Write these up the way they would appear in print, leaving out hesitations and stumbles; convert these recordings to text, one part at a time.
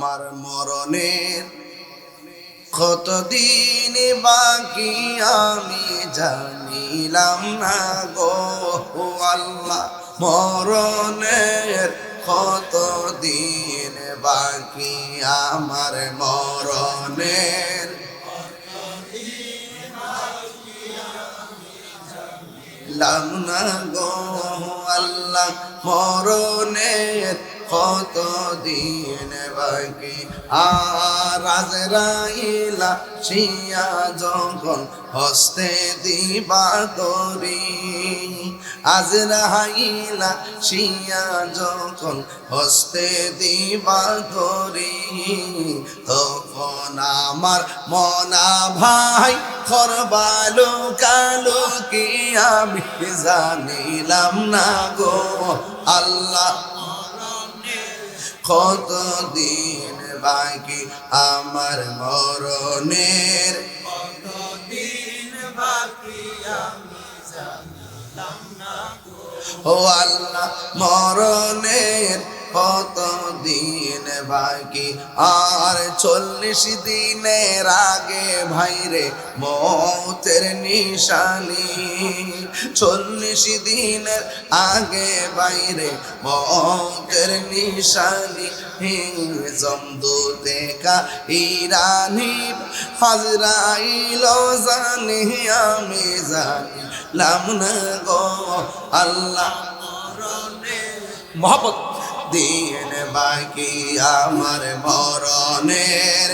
আমার মরণের কতদিন বাকি আমি জানিলাম না গো আল্লাহ, মরণের কতদিন বাকি আমার মরণের লাম না গো আল্লাহ, মরণের কতদিন বাকি। আর আজরাইলা শিয়া যখন হস্তে দিবা তরি, আজরাইলা শিয়া যখন হস্তে দিবা তরি, তখন আমার মনা ভাই করবালো কালো কি আমি জানিলাম না গো আল্লাহ, কতদিন বাকি আমার মরণের কতদিন বাকি আমি জানিলাম না গো ও আল্লাহ, মরণের কতদিন বাকি। আর 40 দিনের আগে ভাইরে মৌতের নিশানি, 40 দিনের আগে বাইরে মৌতের নিশানি, জমদূতে কা ইরানি হাজরাইল জানি আমি জানিলাম না গো আল্লাহ, মহব্বত দিন বাকি আমার মরণের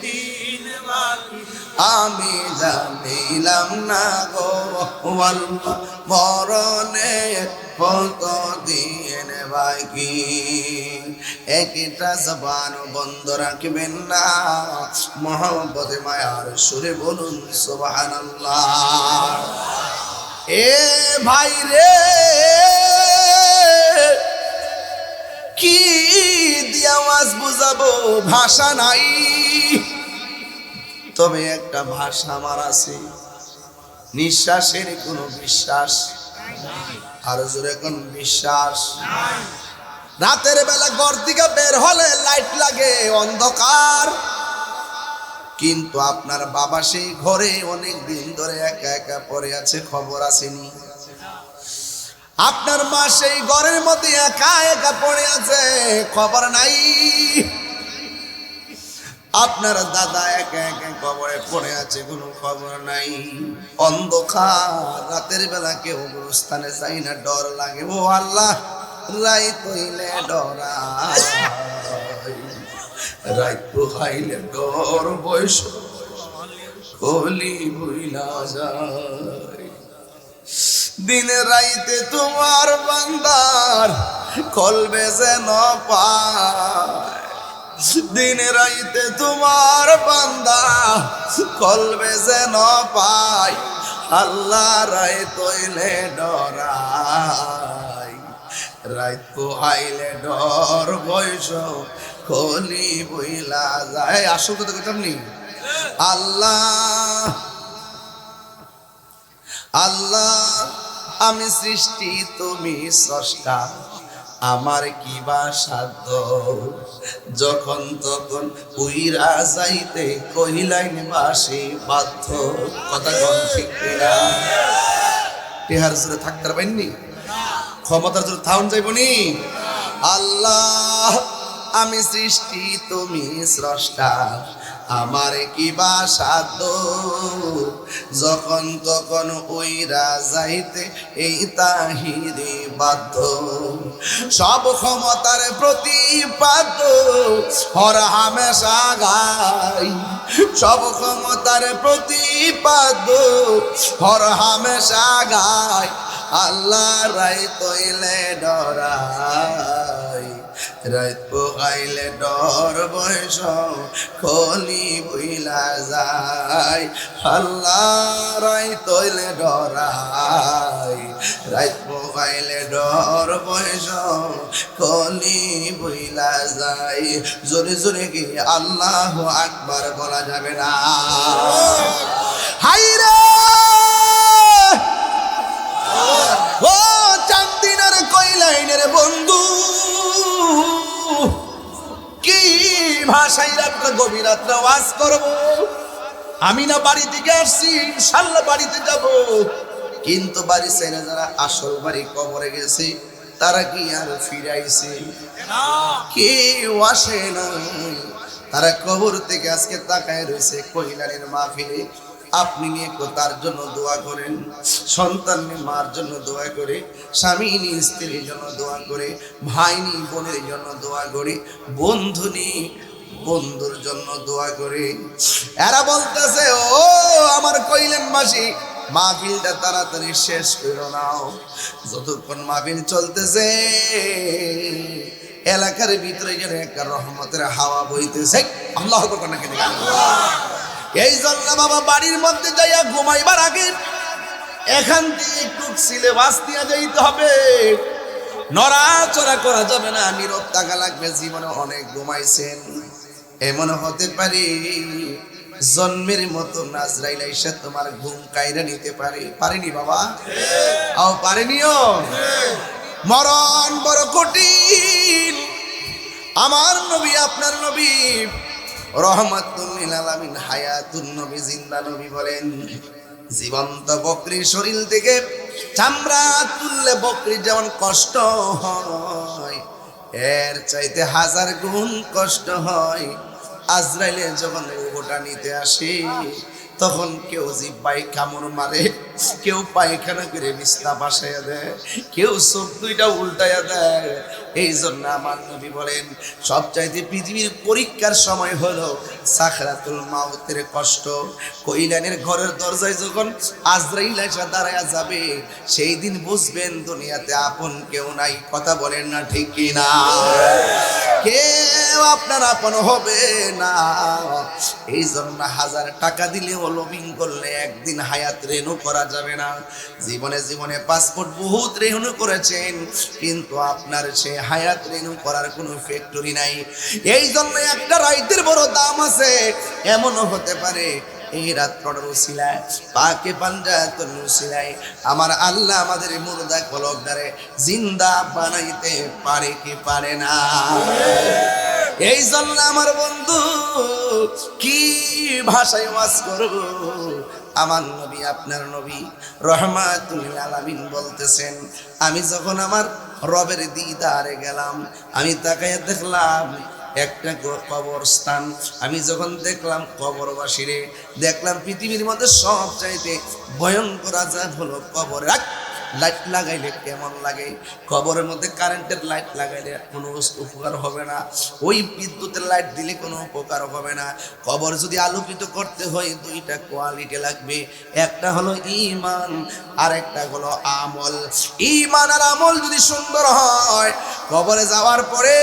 দিন বাকি আমি জানিলাম না গো আল্লাহ, মরণের কতদিন বাকি। একটা জবান বন্ধ রাখবেন না, মহব্বতে মায়ার সুরে বলুন সুবহানাল্লাহ। এ ভাই রে, কি দিয়া আওয়াজ বুঝাবো, ভাষা নাই, তবে একটা ভাষা আমার আছে, নিঃশ্বাসের কোনো বিশ্বাস, আর জোরে কোন বিশ্বাস। রাতের বেলা ঘর থেকে বের হলে লাইট লাগে, অন্ধকার, কিন্তু আপনার বাবা সেই ঘরে অনেক দিন ধরে একা একা পড়ে আছে, খবর আসেনি। আপনার মা সেই ঘরের মধ্যে একা একা পড়ে আছে, খবর নাই। আপনার দাদা একা একা কবরে পড়ে আছে, কোনো খবর নাই। অন্ধকার, রাতের বেলা কেউ স্থানে যাই না, ডর লাগে। ও আল্লাহ, রাইত হইলে ডরাই, রাইত পোহাইলে ডর, বয়স কলি ভুইলা যায়। দিনে রাইতে তোমার বান্দার কলবে যেন পায়, দিনে রাইতে তোমার বান্দা কলবে যেন পায়, আল্লাহ রাইত হইলে ডরাই, রাইত পোহাইলে ডর, বয়স কলি বইলা যায়। আসল কথা কইতাম নি, আল্লাহ আল্লাহ আমি সৃষ্টি তুমি স্রষ্টা, আমার কি বা সাধ্য, যখন তখন উইরা যাইতে কহিলাইন বাসি বাধ্য। কথা কোন ঠিক না? টেহার জোরে থাকতে পারেননি, ক্ষমতার জোরে থাউন যাইবনি। আল্লাহ আমি সৃষ্টি তুমি স্রষ্টা, আমার কি বা সাধ্য, যখন তখন উইরা যাইতে এই তাহিরে বাধ্য। সব ক্ষমতার প্রতিপাদ্য হর হামেশা গাই, সব ক্ষমতার প্রতিপাদ্য হর হামেশা গাই, আল্লাহ রাইত হইলে ডরাই, রাইত পোহাইলে ডর, বয়স কলি বইলা যায়, আল্লাহ রাইত হইলে ডরাই, রাইত পোহাইলে ডর, বয়স কলি বইলা যায়। জোরে জোরে কি আল্লাহু আকবার বলা যাবে না? হাইরে ও চান্দিনার কইলাইনের বন্ধু, কি ভাষায় রাত্রে গভীর রাত্রে ওয়াজ করব। আমি না বাড়ি থেকে আসছি, ইনশাআল্লাহ বাড়িতে যাব, কিন্তু বাড়ি ছেড়ে যারা আসল বাড়ি কবরে গেছে তারা কি আর ফিরে আইছে? কেউ আসে না। তারা কবর থেকে আজকে তাকায় রয়েছে কইলানের মাহফিলে। আপনি নিয়ে তার জন্য দোয়া করেন, সন্তান নিয়ে মার জন্য দোয়া করে, স্বামী নিয়ে স্ত্রীর জন্য দোয়া করে, ভাই নিয়ে বোনের জন্য দোয়া করে, বন্ধু নিয়ে বন্ধুর জন্য দোয়া করে। এরা বলতেছে, ও আমার কইলেন মাসি, মাহফিলটা তাড়াতাড়ি শেষ করো নাও। যতক্ষণ মাহফিল চলতেছে এলাকার ভিতরে যেন একটা রহমতের হাওয়া বইতেছে। আল্লাহু আকবার নাকি? এই জন্য বাবা বাড়ির মধ্যে যাইয়া ঘুমাইবার আগে এখান থেকে একটু সিলেবাস দিয়ে যাইতে হবে। নড়াচড়া করা যাবে না, নীরব থাকা লাগবে। জীবনে অনেক ঘুমাইছেন, এমন হতে পারে জন্মের মতো নাজরাইল আইসা তোমার ঘুম কাইরা নিতে পারে। পারেনি বাবা? আও পারেনিও? মরণ বড় কঠিন। আমার নবী, আপনার নবী রহমাতুল লিল আলামিন, হায়াতুন নবী, জিন্দা নবী বলেন, জীবন্ত বকরির শরীর থেকে চামড়া তুললে বকরির যেমন কষ্ট হয়, এর চাইতে 1000 গুণ কষ্ট হয় আজরাইলে যখন ওটা নিতে আসে। তখন কেউ জিব্বাই কামড় মারে, কেউ পায়খানা করে বিছনা বাসাইয়া দেয়, কেউ চোখ দুইটা উল্টাইয়া দেয়। এই জন্য আমার নবী বলেন, সবচাইতে পৃথিবীর পরীক্ষার সময় হলো সাকরাতুল মাউতের কষ্ট। কইলানের ঘরের দরজায় যখন আজরাইল এসে দাঁড়ায়া যাবে, সেই দিন বুঝবেন দুনিয়াতে আপন কেউ নাই। কথা বলেন না ঠিক কিনা? কেউ আপনার আপন হবে না। এই জন্য 1000 টাকা দিলেও লবিং করলে একদিন হায়াত রেনু করা যাবে না। জীবনে জীবনে পাসপোর্ট বহুত রেনু করেছেন, কিন্তু আপনার সে হায়াত রেনু করার কোনো ফ্যাক্টরি নাই। এই জন্য একটা রাইতের বড় দাম আছে। এমনও হতে পারে এই রাত্রটার উসিলায়, পাকে পাঞ্জাতন উসিলায় আমার আল্লাহ আমাদের মুর্দা কলবদারে জিন্দা বানাইতে পারে কি পারে না? এই জন্য আমার বন্ধু কি ভাষায় ওয়াজ করব? আমার নবী, আপনার নবী রহমাতুল লিল আলামিন বলতেছেন, আমি যখন আমার রবের দিদারে গেলাম, আমি তাকাইয়া দেখলাম একটা কবরস্থান। আমি যখন দেখলাম কবরবাসীরে, দেখলাম পৃথিবীর মধ্যে সব চাইতে ভয়ঙ্কর আযাব হলো কবর। লাইট লাগাইলে কেমন লাগে? কবরের মধ্যে কারেন্টের লাইট লাগাইলে কোনো উপকার হবে না, ওই বিদ্যুতের লাইট দিলে কোনো উপকার হবে না। কবর যদি আলোকিত করতে হয় দুইটা কোয়ালিটি লাগবে, একটা হলো ঈমান আর একটা হলো আমল। ঈমান আর আমল যদি সুন্দর হয়, কবরে যাওয়ার পরে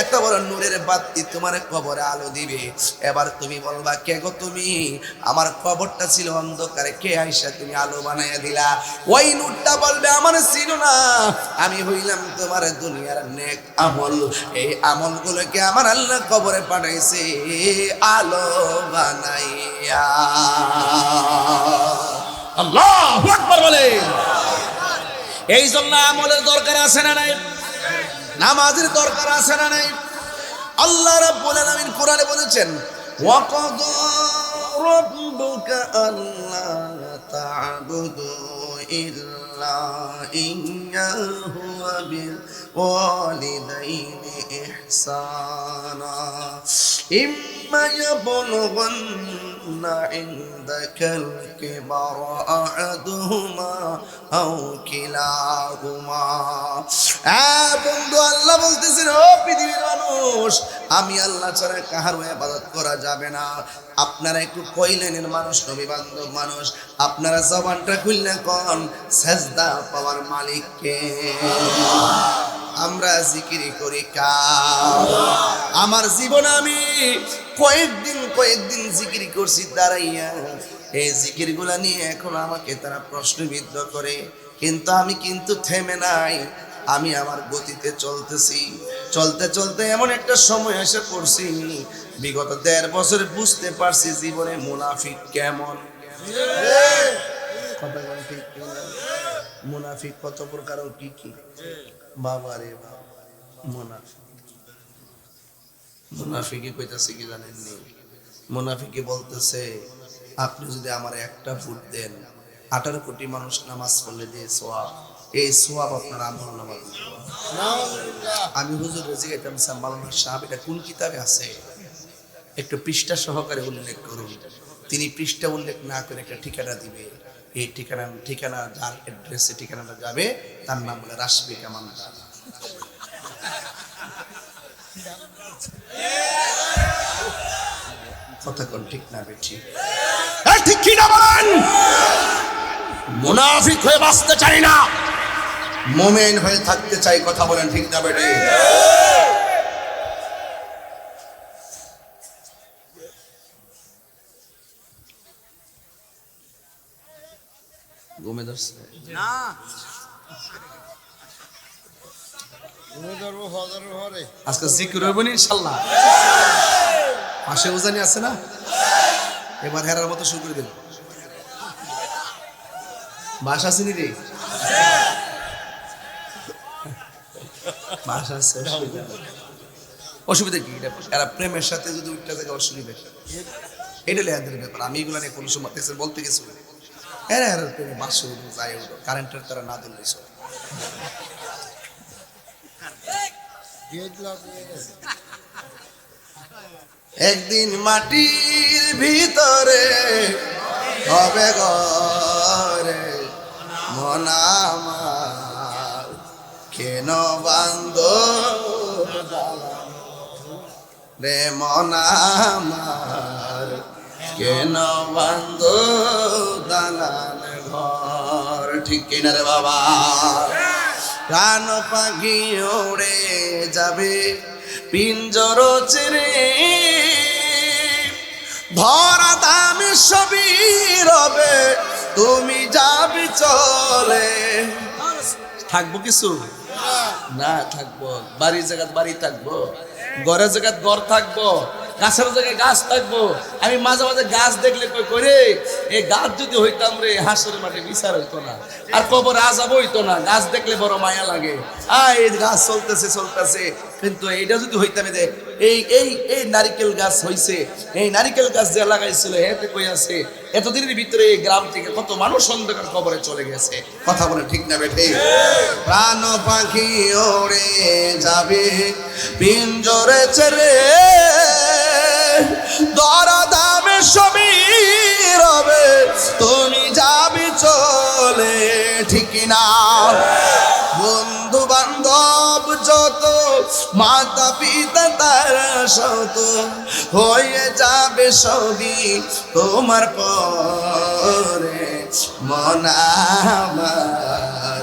একটা বড় নূরের বাতি তোমার কবরে আলো দিবে। এবার তুমি বলবা, কে গো তুমি? আমার কবরটা ছিল অন্ধকারে, কে আইসা তুমি আলো বানাইয়া দিলা? ওই নূরটা বলবে, আমার ছিল না, আমি হইলাম তোমার দুনিয়ার নেক আমল। এই আমলগুলোকে আমার আল্লাহ কবরে পাঠাইছে আলো বানাইয়া। আল্লাহু আকবার বলে। এই জন্য আমলের দরকার আছে না নাই? নামাজের দরকার আছে না নাই? আল্লাহ রাব্বুল আলামিন কোরআনে বলেছেন, ওয়াকাদা রাব্বুকা আল্লা তা'বুদু ইল্লা ইয়্যাহু ওয়া বিল ওয়ালিদাইনি ইহসানা ইম্মা ইয়াবলুগান্না ইনদাকাল কিবারা আহাদুহুমা আও কিলাহুমা। বন্ধু, আল্লাহ বলতেছেন, ও পৃথিবীর মানুষ, আমি আল্লাহ ছাড়া কাহারও ইবাদত করা যাবে না। আপনারা একটু কইলেনের মানুষ, নবী বান্ধব মানুষ, আপনারা জবানটা খুললে কোন সেজদা পাওয়ার মালিক কে? আমরা জিকিরি করি কার? আমার জীবনে আমি কয়েকদিন জিকিরি করছি দাঁড়াইয়া। এই জিকিরগুলা নিয়ে এখন আমাকে তারা প্রশ্নবিদ্ধ করে, কিন্তু আমি কিন্তু থেমে নাই। আমি আমার গতিতে চলতেছি। চলতে চলতে এমন একটা সময় এসে পড়ছি, বিগত 1.5 বছর বুঝতে পারছি জীবনে মুনাফিক কেমন। মুনাফিক কত প্রকার ও কি কি? বাবা রে বাবা, মুনাফিক মুনাফিকি কইতাছে কি জানেননি? মুনাফিকি বলতেছে আপনি যদি আমার একটা ভোট দেন 18 কোটি মানুষ নামাজ পড়লে যে সোয়াব, এই সোয়াব আপনার আমল নামা দিবে। আমি হুজুর রেজি গাইতাম মাওলানা সাহেব এটা কোন কিতাবে আছে একটু পৃষ্ঠা সহকারে উল্লেখ করুন। তিনি পৃষ্ঠা উল্লেখ না করে একটা ঠিকানা দিবে, এই ঠিকানা যার অ্যাড্রেসে ঠিকানাটা যাবে তার নাম বলে রাশবিকা মান্দার। কথা কোন ঠিক না বেঠি? ঠিক কি না বলেন? মুনাফিক হয়ে বাঁচতে চাই না, মুমিন হয়ে থাকতে চাই। কথা বলেন ঠিক না বেঠি? ঘুমে ধরছে না আজকে জিকির হইব না ইনশাআল্লাহ। পাশে উজানি আছে না, এবার হেরার মতো শুরু করে দেব। বাসা চিনি রে, বাসা আছে, অসুবিধা কি? এরা প্রেমের সাথে যদি উঠতে থাকে অসুবিধা, এটা লেয়াদের ব্যাপার। আমি এগুলো নিয়ে কোনো সময় বলতে গেছি এরা এরা প্রেমে বাসা যাই উঠো, কারেন্টের তারা না ধরলে সব। একদিন মাটির ভিতরে হবে ঘরে মন আমার, কেন বান্ধ রে মন আমার, কেন বান্ধ দালান ঘর। ঠিক কিনা রে বাবা? প্রাণ পাখি উড়ে যাবে পিঞ্জর ছেড়ে, ধরা দামি সবই রবে তুমি যাবি চলে। থাকবো কিছু না, থাকবো বাড়ির জায়গা বাড়ি থাকবো, ঘরের জায়গা ঘর থাকবো, গাছের জায়গায় গাছ থাকবো। আমি মাঝে মাঝে গাছ দেখলে কই করে এই গাছ যদি হইতাম রে হাসরের মাঠে বিচার হইতো না, আর কবর আযাব হইতো না। গাছ দেখলে বড় মায়া লাগে। এই গাছ চলতেছে চলতেছে, কিন্তু এইটা যদি হইতাম যে এই এই এই নারিকেল গাছ হইছে, এই নারিকেল গাছ যে লাগাইছিল হেতে কই আছে, এতদিনের ভিতরে এই গ্রাম থেকে কত মানুষ অন্ধকার কবরে চলে গেছে। কথা বলে ঠিক না বেঠে? প্রাণ পাখি ওড়ে যাবে পিঞ্জরে ছেড়ে, দরা দামে সবই রবে তুমি যাবি চলে। ঠিক না? বন্ধু বান্ধব যত, মাতা পিতা তার শত, হয়ে যাবে সবই তোমার পরে মন আমার,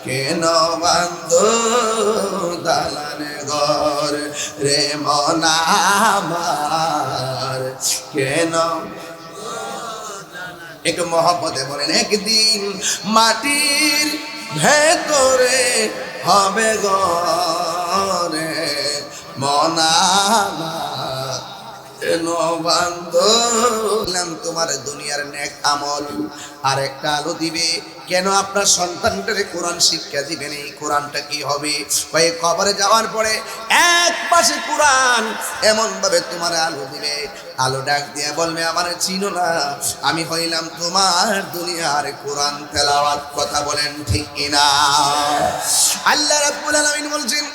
কেন বান্ধ দালান ঘর রে মন আমার, কেন? একটু মহব্বতে বলেন, একদিন মাটির ভেতরে হবে ঘরে মন আমার, কেন বান্ধ তোমার দুনিয়ার নেক আমল আর একটা আলো দিবে। কেন আপনার সন্তানটারে কোরআন শিক্ষা দিবেন? এই কোরআনটা কি হবে? ওই কবরে যাওয়ার পরে এক পাশে কোরআন এমন ভাবে তোমার আলো দিবে, আলো ডাক দিয়ে বলবে আমার চিনো না, আমি হইলাম তোমার দুনিয়ার কোরআন তেলাওয়াত। কথা বলেন ঠিক কিনা? আল্লাহ রাব্বুল আলামিন বলছেন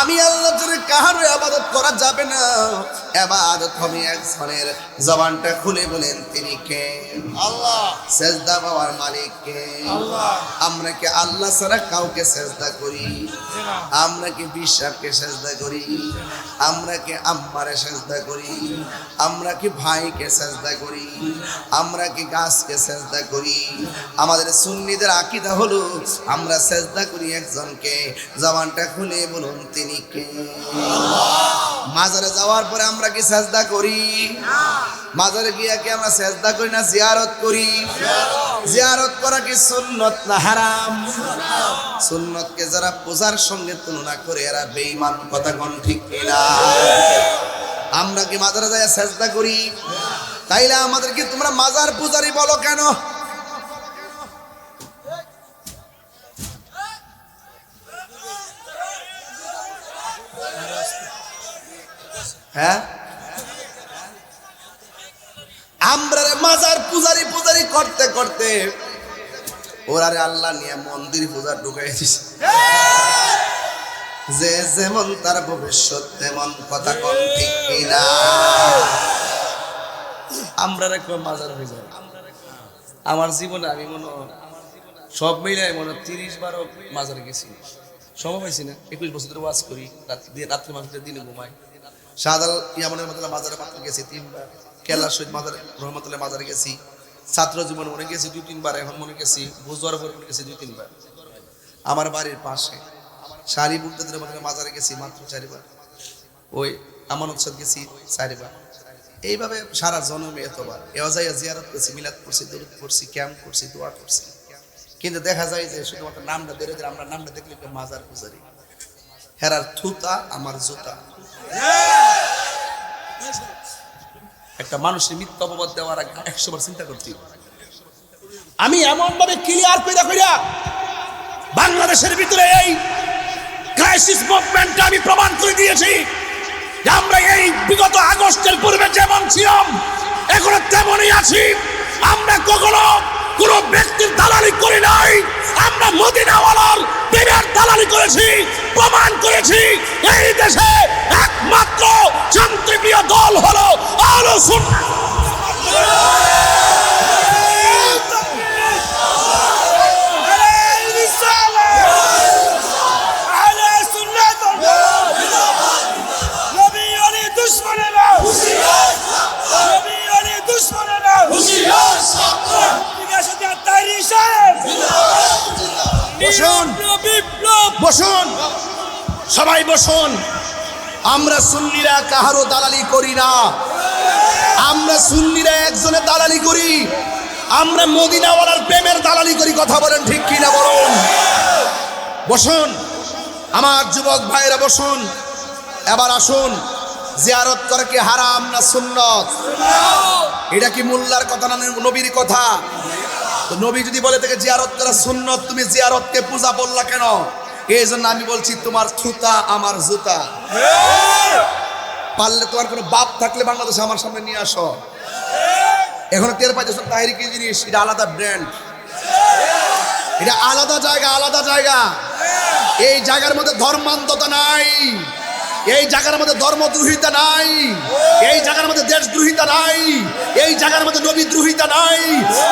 আমি আল্লাহ ছাড়া কারো ইবাদত করা যাবে না। ইবাদত হবে একজনের। জবানটা খুলে বলেন তিনি কে? আল্লাহ। সেজদা পাওয়ার মালিক কে? আল্লাহ। আমরা কি আল্লাহ ছাড়া কাউকে সেজদা করি? আমরা কি বিশ্বাসকে সেজদা করি? আমরা কি আম্মারে সেজদা করি? আমরা কি ভাইকে সেজদা করি? আমরা কি গাছকে সেজদা করি? আমাদের সুন্নিদের আকীদা হলো আমরা সেজদা করি একজনকে। জবানটা খুলে বলুন তিনি কে? মাজারে যাওয়ার পরে আমরা কি সেজদা করি? মাজারে গিয়ে কি আমরা সেজদা করি না জিয়ারত করি? জিয়ারত করা কি সুন্নত না হারাম? সুন্নতকে যারা পূজার সঙ্গে তুলনা করে এরা বেঈমান। কথা কোন ঠিক কিনা? আমরা কি মাজারে যায় সেজদা করি? তাইলে আমাদেরকে তোমরা মাজার পূজারি বলো কেন? হ্যাঁ, আমরা মাজার পূজারি পূজারি করতে করতে ওরারে আল্লাহ নিয়ে মন্দির পূজা ঢুকাই দিছে। যে যেমন তার ভবিষ্যৎ তেমন, কথা কোন ঠিক কিনা? আমরা রে মাজার হয়ে যাবে। আমার জীবনে আমি মনে সব মিলাই মনে 30-12 মাজারে গেছি, সময় পাইছি না। 21 বছর ধরে ওয়াজ করি, রাত্রে মাঝে দিনে ঘুমাই। শাহজাল ইয়ামনের মধ্যে মাজারে মাত্র গেছি 3 বার, কেলার শহীদ মাজার রহমতুল্লাহ মাজারে গেছি, ছাত্র জীবন মনে গেছি 2-3 বার, এখন মনে গেছি বুঝবার পর মনে গেছি 2-3 বার। আমার বাড়ির পাশে শাহরি মুক্তাদের মধ্যে মাজারে গেছি মাত্র 4 বার, ওই আমানত সাদ গেছি 4 বার। এইভাবে সারা জন্মে এতবার এওয়াজাইয়া জিয়ারত করছি, মিলাদ করছি, দরুদ পড়ছি, ক্যাম্প করছি, দোয়া করছি, কিন্তু দেখা যায় যে শুধুমাত্র নামটা ধরে ধরে আমরা নামটা দেখলে মাজার পূজারি। হেরার থুতা আমার জুতা। একটা মানুষের মিথ্যা অপবাদ দেওয়ার আগে 100 বার চিন্তা করতে। আমি এমন ভাবে ক্লিয়ার কইরা বাংলাদেশের ভিতরে এই ক্রাইসিস মুভমেন্টটা আমি প্রমাণ করে দিয়েছি যে আমরা এই বিগত আগস্টের পূর্বে যেমন ছিলাম এখনো তেমনই আছি। আমরা কখনো কোন ব্যক্তির দালালি করি নাই, আমরা মদিনাওয়ালার প্রেমের দালালি করেছি, প্রমাণ করেছি। এই দেশে একমাত্র শান্তিপ্রিয় দল হলো আহলে সুন্নাহ। বসুন সবাই বসুন। আমরা সুন্নিরা কাহারও দালালি করি না, আমরা সুন্নিরা একজনের দালালি করি, আমরা মদিনাওয়ালার প্রেমের দালালি করি। কথা বলেন ঠিক কিনা বলুন? বসুন আমার যুবক ভাইরা, বসুন। এবার আসুন, জিয়ারত করা কি হারাম না সুন্নত? এটা কি মোল্লার কথা না নবীর কথা? তো নবী যদি বলে থেকে জিয়ারত করা সুন্নত, তুমি জিয়ারতকে পূজা বললা কেন? এই জন্য আমি বলছি তোমার থুতা আমার জুতা। পারলে তোমার কোনো বাপ থাকলে বাংলাদেশে আমার সামনে নিয়ে আসো। এখনো টের পাইতেছ তাহিরি কি জিনিস? এটা আলাদা ব্র্যান্ড, এটা আলাদা জায়গা, আলাদা জায়গা। এই জায়গার মধ্যে ধর্মান্ধতা নাই, এই জায়গার মধ্যে ধর্মদ্রোহিতা নাই, এই জায়গার মধ্যে দেশদ্রোহিতা নাই, এই জায়গার মধ্যে নবীদ্রোহিতা নাই,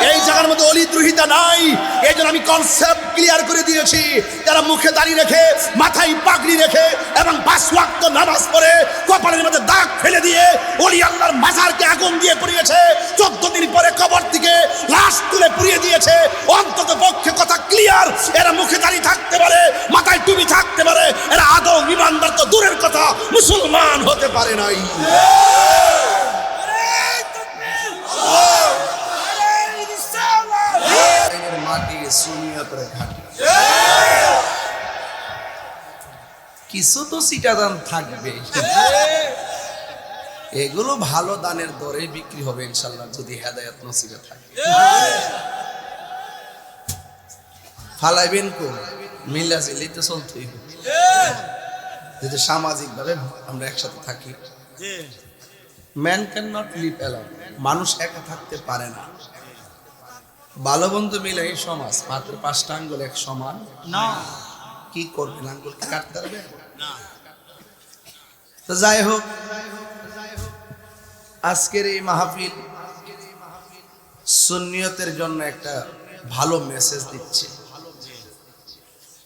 এই জায়গার মধ্যে অলিদ্রোহিতা নাই। এই জন্য আমি কনসেপ্ট ক্লিয়ার করে দিয়েছি। যারা মুখে দাঁড়িয়ে রেখে, মাথায় পাগড়ি রেখে এবং 5 ওয়াক্ত নামাজ পড়ে কপালের মধ্যে দাগ ফেলে দিয়ে ওলি আল্লাহর মাজারকে আগুন দিয়ে পুড়িয়েছে, 14 দিন পরে কবর থেকে লাশ তুলে পুড়িয়ে দিয়েছে, অন্তত পক্ষে কথা ক্লিয়ার, এরা মুখে দাঁড়িয়ে থাকতে পারে, মাথায় টুপি থাকতে পারে, এরা আদৌ ইমানদার তো দূরের কথা মুসলমান হতে পারে নাই। মাটি সুন্নিয়তের ঘাটি, কিছু তো সিটাদান থাকবে, এগুলো ভালো দানের দরে বিক্রি হবে ইনশাল্লাহ, যদি হেদায়েত নসিবে থাকে। ফালাইবেন কো মিলা জিলিতে চলতেই হবে, যদি সামাজিক ভাবে আমরা একসাথে থাকি। Man can not live alone, মানুষ একা থাকতে পারে না। ভালো বন্ধু মিলে এই সমাজ, মাত্র 5টা আঙ্গুল এক সমান না। কি করবেন, আঙ্গুল কাটতে পারবে না। তো যাই হোক, আজকের এই মাহফিল সুন্নিয়তের জন্য একটা ভালো মেসেজ দিচ্ছে।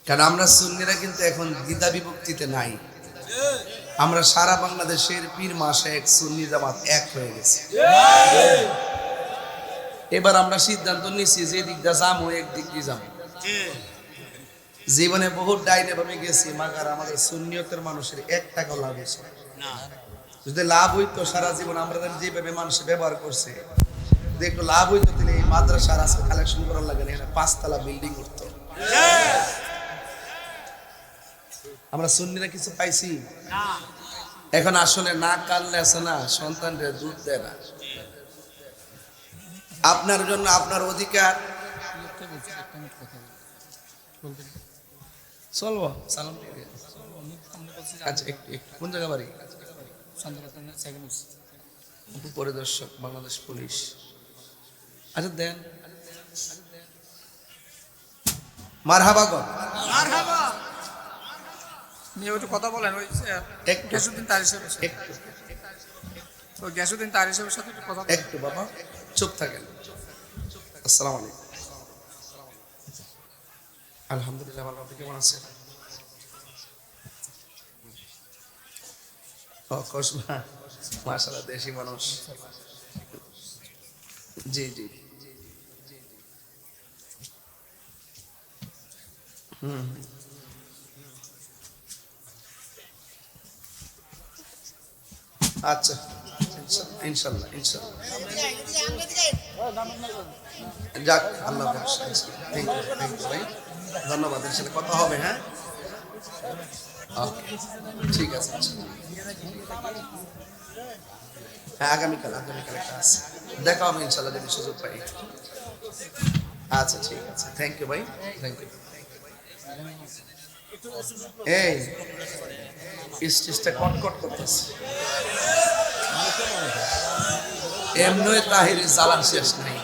কারণ আমরা সুন্নিরা কিন্তু এখন দ্বিধা বিভক্তিতে নাই। আমরা সারা বাংলাদেশের পীর মাসে এক সুন্নি জামাত এক হয়ে গেছে। এবার আমরা সিদ্ধান্ত নিচ্ছি যে দিকটা যাবো একদিক দিয়ে যাবো। জীবনে বহু ডাইনে ভাবে গেছি, মাগার আমাদের সুন্নিয়তের মানুষের 1 টাকাও লাভ হয়েছে না। যদি লাভ হইতো, সারা জীবন আমরা যেভাবে মানুষ ব্যবহার করছে, দেখো লাভ হইতো, তাহলে এই মাদ্রাসার আজকে কালেকশন করার লাগে না, 5 তলা বিল্ডিং করতো। আমরা সুন্নিরা কিছু পাইছি না। এখন আসলে না কানলে আছে না, সন্তানরা দুধ দেয় না। আপনার জন্য আপনার অধিকার। চলবো সালাম। আচ্ছা, কোন জায়গা বাড়ি? উপপরিদর্শক বাংলাদেশ পুলিশ। আচ্ছা দেন, মারহাবা গো। নিয়মিত কথা বলেন ওই গ্যাসুদ্দিন তার হিসেবে ওই গ্যাসুদ্দিন তার হিসেবের সাথে একটু কথা একটু বাবা চুপ থাকেন। আসসালামু আলাইকুম। আলহামদুলিল্লাহ ভালো, আপনি কেমন আছেন? মাশাআল্লাহ, দেশি মানুষ। জি জি, আচ্ছা ইনশাল্লাহ ইনশাল্লাহ, যাক আল্লাহ ভরসা। থ্যাংক ইউ ভাই, ধন্যবাদ। এর সাথে কথা হবে। হ্যাঁ ওকে, ঠিক আছে। হ্যাঁ আগামীকাল একটা আছে, দেখা হবে ইনশাল্লাহ যদি সুযোগ পাই। আচ্ছা ঠিক আছে, থ্যাংক ইউ ভাই, থ্যাংক ইউ। এই স্টেজটা কটকট করতেছে, এমনি তাহির জ্বালান শেষ নাই।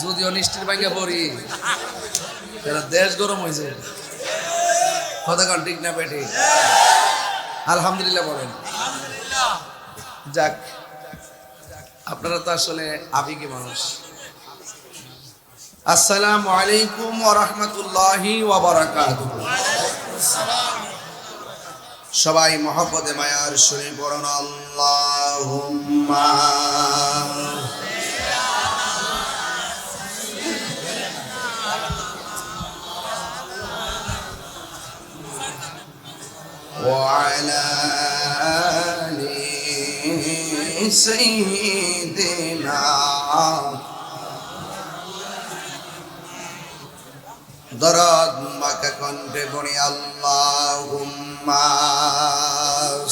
যদি অনিষ্টের ভাঙ্গে পড়ি দেশ গরম হয়েছে। কতক্ষণ ঠিক না বেটি? আলহামদুলিল্লাহ বলেন। যাক, আপনারা তো আসলে আবেগী মানুষ। আসসালামু আলাইকুম ওয়া রাহমাতুল্লাহি ওয়া বারাকাতুহু। সবাই মহব্বতে মায়ার সুরে পড়ুন আল্লাহুম্মা ওয়া আলা আলি সাইয়্যিদিনা। দরদ মাকা কণ্ঠে পড়ি আল্লাহুম্মা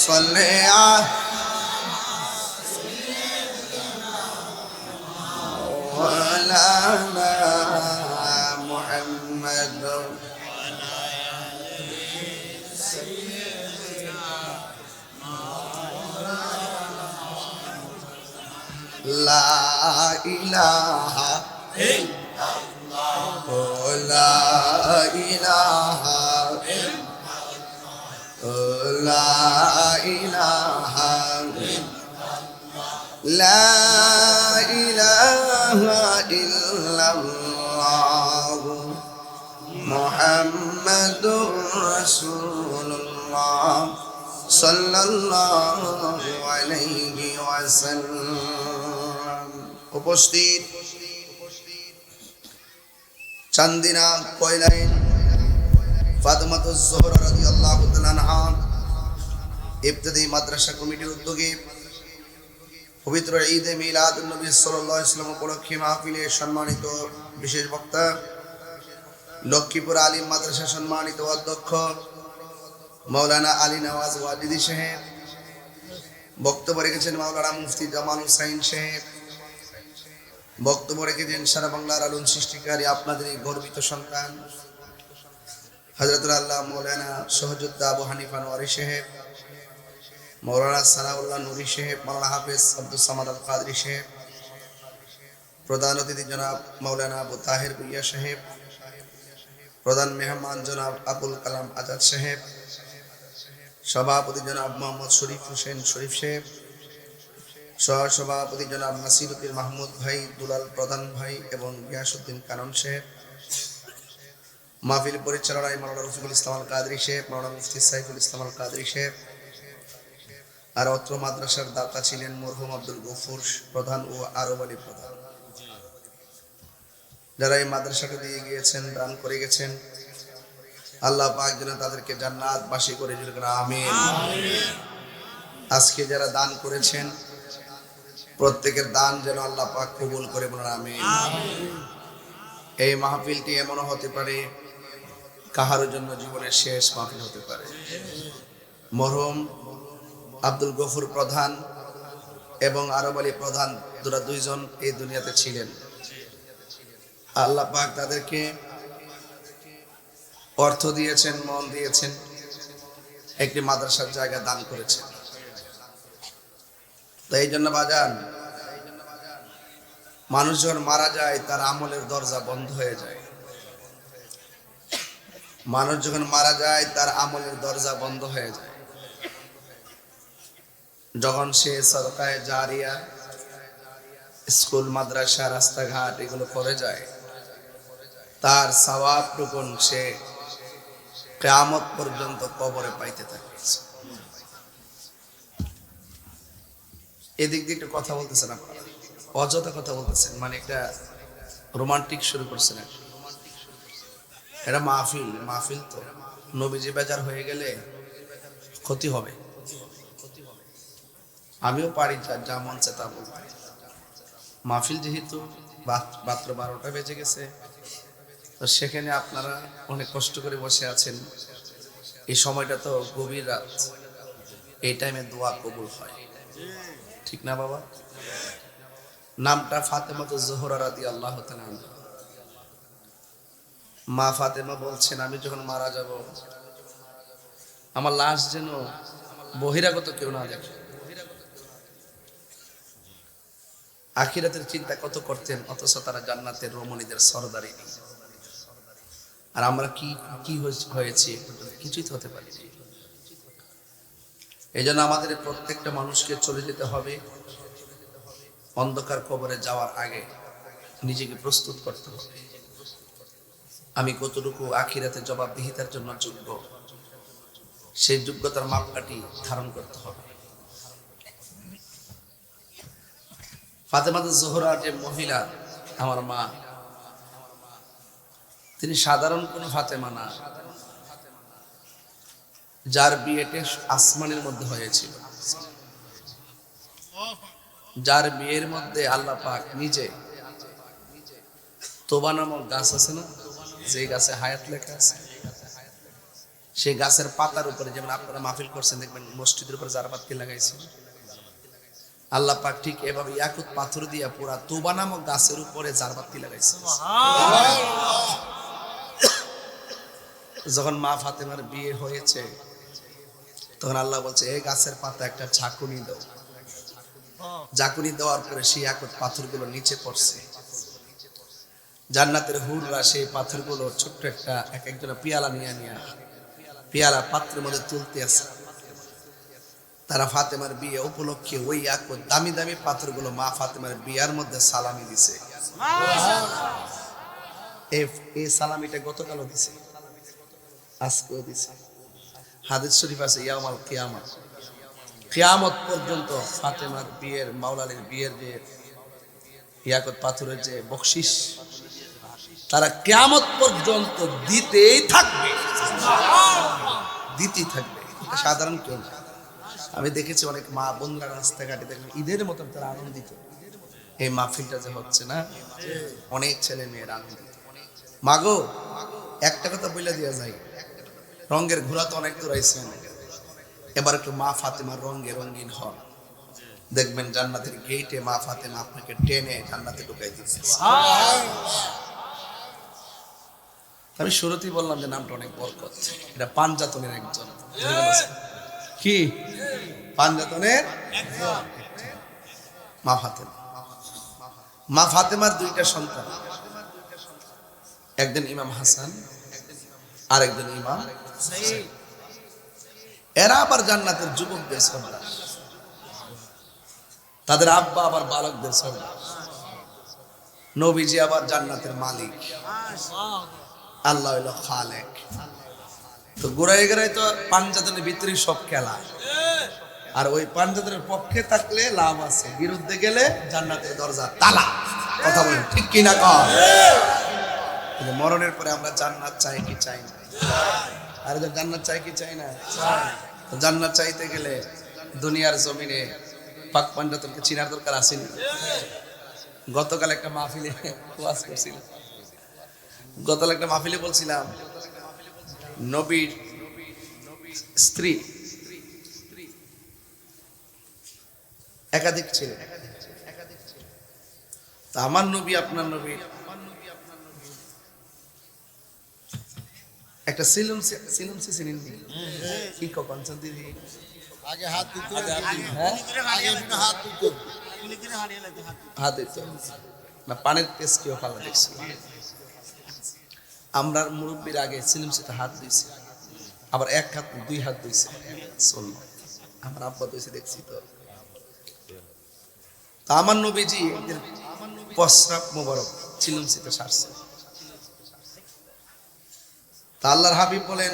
সাল্লি আলা মুহাম্মাদ লা ইলাহা লা ইলাহা লা ইলাহা লা ইলাহা ইল্লাল্লাহ মুহাম্মাদুর রাসূলুল্লাহ সাল্লাল্লাহু আলাইহি ওয়াসাল্লাম। উপস্থিত চান্দিনা কয়লাইন ফাতেমাতুজ জোহরা রাদিয়াল্লাহু তাআলা আনহা ইবতিদায়ী মাদ্রাসা কমিটির উদ্যোগে পবিত্র ঈদে মিলাদুন নবী সাল্লাল্লাহু আলাইহি ওয়াসাল্লাম উপলক্ষে মাহফিলে সম্মানিত বিশেষ বক্তা লক্ষ্মীপুর আলিম মাদ্রাসা সম্মানিত অধ্যক্ষ মাওলানা আলী নওয়াজ ওয়াজিদি সাহেব, বক্তব্য রেখেছেন মাওলানা মুফতি জামাল হুসাইন সাহেব, বক্তব্য রেখেছেন সারা বাংলার আলোড়ন সৃষ্টিকারী আপনাদের গর্বিত সন্তান হযরতুল আল্লাহ মাওলানা সহযোদ্ধা আবু হানিফা নোয়ারি সাহেব, মাওলানা সানাউল্লাহ নুরি সাহেব, মাওলানা হাফেজ আব্দুল সামাদ আল কাদরি সাহেব, প্রধান অতিথি জনাব মাওলানা আবু তাহের ভুইয়া সাহেব, প্রধান মেহমান জনাব আবুল কালাম আজাদ সাহেব, সভাপতি জনাব মোহাম্মদ শরীফ হোসেন শরীফ সাহেব, সহসভাপতি জনাব নাসিরুদ্দিন মাহমুদ ভাই, দুলাল প্রধান ভাই এবং গিয়াসউদ্দিন কানন সাহেব, মাহফিল পরিচালনায় মাওলানা রফিকুল ইসলাম আল কাদরি সাহেব, মাওলানা মুফতি সাইফুল ইসলাম আল কাদরি সাহেব। আর অত্র মাদ্রাসার দাতা ছিলেন মরহুম আব্দুল গফুর প্রধান ও আরব আলী প্রধান, যারা এই মাদ্রাসাকে দিয়ে গিয়েছেন, দান করে গেছেন। আল্লাহ পাক যেন তাদেরকে জান্নাতবাসী করে দিলেন, আমিন। আজকে যারা দান করেছেন প্রত্যেকের দান যেন আল্লাহ পাক কবুল করে বলেন আমিন। এই মাহফিলটি এমনও হতে পারে কাহার জন্য জীবনের শেষ মাহফিল হতে পারে। মরহুম আব্দুল গফুর প্রধান এবং আরব আলী প্রধান দুইজন এই দুনিয়াতে ছিলেন। আল্লাহ পাক তাদেরকে অর্থ দিয়েছেন, মন দিয়েছেন, একটি মাদ্রাসার জায়গা দান করেছেন। তো এই জন্য বাজান, মানুষ যখন মারা যায় তার আমলের দরজা বন্ধ হয়ে যায়। মানুষ যখন মারা যায় তার আমলের দরজা বন্ধ হয়ে যায়। যখন সে সদকায়ে জারিয়া, স্কুল মাদ্রাসা রাস্তাঘাট এগুলো করে যায়, তার সওয়াবটুকুন সে কিয়ামত পর্যন্ত কবরে পাইতে থাকে। এদিক দিয়ে একটু কথা বলতেছেন আপনারা, অযথা কথা বলতেছেন, মানে একটা রোমান্টিক শুরু করছেন। এটা মাহফিল, মাহফিল তো নবীজি বেজার হয়ে গেলে ক্ষতি হবে। আমিও পারি যা মন চায় তা বলতে। মাহফিল যেহেতু মাত্র 12টা বেজে গেছে, তো সেখানে আপনারা অনেক কষ্ট করে বসে আছেন। এই সময়টা তো গভীর রাত, এই টাইমে দোয়া কবুল হয়, ঠিক না বাবা? নামটা ফাতেমাতুজ জোহরা রাদিয়াল্লাহু তাআলা আনহা। মা ফাতেমা বলছেন, আমি যখন মারা যাব আমার লাশ যেন বহিরাগত কেউ না দেখে। আখিরাতের চিন্তা কত করতেন, অথচ তারা জান্নাতের রমণীদের সরদারি। আর আমরা কি হয়েছে, কিছুই তো হতে পারিনি। এই জন্য আমাদের প্রত্যেকটা মানুষকে চলে যেতে হবে। অন্ধকার কবরে যাওয়ার আগে নিজেকে প্রস্তুত করতে হবে। আমি কতটুকু আখিরাতে জবাবদিহিতার জন্য যোগ্য, সেই যোগ্যতার মাপকাঠি ধারণ করতে হবে। ফাতেমাতুজ জোহরা যে মহিলা, আমার মা, তিনি সাধারণ কোনো ফাতেমা না, যার বিয়েটা আসমানের মধ্যে হয়েছিল, যার বিয়ের মধ্যে আল্লাহ পাক নিজে তোবা নামক গাছ আছে না, যে গাছে হায়াত লেখা আছে, সেই গাছের পাতার উপরে, যেমন আপনারা মাহফিল করছেন দেখবেন মসজিদের উপরে জারবাতি লাগাইছে, আল্লাহ পাক ঠিক এভাবে ইয়াকুত পাথর দিয়া পুরা তোবা নামক গাছের উপরে জারবাতি লাগাইছে। যখন মা ফাতেমার বিয়ে হয়েছে, তখন আল্লাহ বলছে, এই গাছের পাতা একটা ঝাঁকুনি দাও। ঝাঁকুনি দেওয়ার পরে সেই ইয়াকুত পাথরগুলো নিচে পড়ছে। জান্নাতের হুররা সেই পাথরগুলো ছোট্ট একটা একজনের পিয়ালা নিয়ে পিয়ালা পাত্রের মধ্যে তুলতে আছে। তারা ফাতেমার বিয়ে উপলক্ষে ওই ইয়াকুত দামি দামি পাথরগুলো মা ফাতেমার বিয়ার মধ্যে সালামি দিছে। এই সালামিটা গতকালও দিছে, আজকেও দিছে। হাদিস শরীফ আছে, ইয়াউমাল কিয়ামত, কিয়ামত পর্যন্ত ফাতেমার বিয়ের, মাওলালির বিয়ের যে ইয়াকুত পাথরের যে বকশিশ, তারা কিয়ামত পর্যন্ত দিতেই থাকবে, দিতেই থাকবে। এটা সাধারণ কেউ না। আমি দেখেছি অনেক মা বোনরা রাস্তাঘাটে দেখবেন ঈদের মতন তারা আনন্দিত। এই মাহফিলটা যে হচ্ছে না, অনেক ছেলে মেয়ের আনন্দিত। মাগো, একটা কথা বলে দেওয়া যায়, রঙের ঘোরা তো অনেক দূরাইছে, এবার একটু মা ফাতেমার রঙে রঙিন হন, দেখবেন জান্নাতের গেটে মা ফাতেমা আপনাকে টেনে জান্নাতে ঢুকাই দিচ্ছে। আমি শুরুতেই বললাম যে নামটা অনেক বরকত, এটা পাঞ্জাতনের একজন। কি পাঞ্জাতনের মা ফাতেমা। মা ফাতেমার দুইটা সন্তান, একজন ইমাম হাসান আর একজন ইমাম হুসাইন। এরা আবার জান্নাতের যুবকদের সর্দার, তাদের আব্বা আবার বালকদের সর্দার। নবীজি আবার জান্নাতের মালিক, আল্লাহ হইল খালেক। তো গোড়ায় গোড়ায় তো পাঞ্জাতনের ভিতরে সব খেলা, আর ওই পাঞ্জাতনের পক্ষে থাকলে লাভ আছে, বিরুদ্ধে গেলে জান্নাতের দরজা তালা। কথা বলেন ঠিক কিনা? কর মরণের পরে আমরা জান্নাত চাই কি চাই না? আর জান্নাত চাই কি চাই না? জান্নাত চাইতে গেলে দুনিয়ার জমিনে পাক পাঞ্জাতনকে চিনার দরকার আসেনি। গতকাল একটা মাহফিলে ওয়াজ করছিলাম, গতকাল একটা মাহফিলে বলছিলাম, নবীর স্ত্রী একাধিক ছিলেন। তা আমার নবী আপনার নবী একটা সিলম সিলম সিলম কি কখন দিদি আগে হাত দিত হ্যাঁ আগে একটু হাত দিত হাত দিত না, পানের পেস কেউ ফালা দেখছি। আমরা মুরব্বীর আগে সিলিম সাথে হাত দিয়েছি, আবার এক হাত দুই হাত দিয়েছে। আমার আব্বা দিয়েছে দেখছি। তো আমার নবীজি একদিন প্রস্রাব মোবারক চিলুম সিতে সারছে। তা আল্লাহর হাবিব বলেন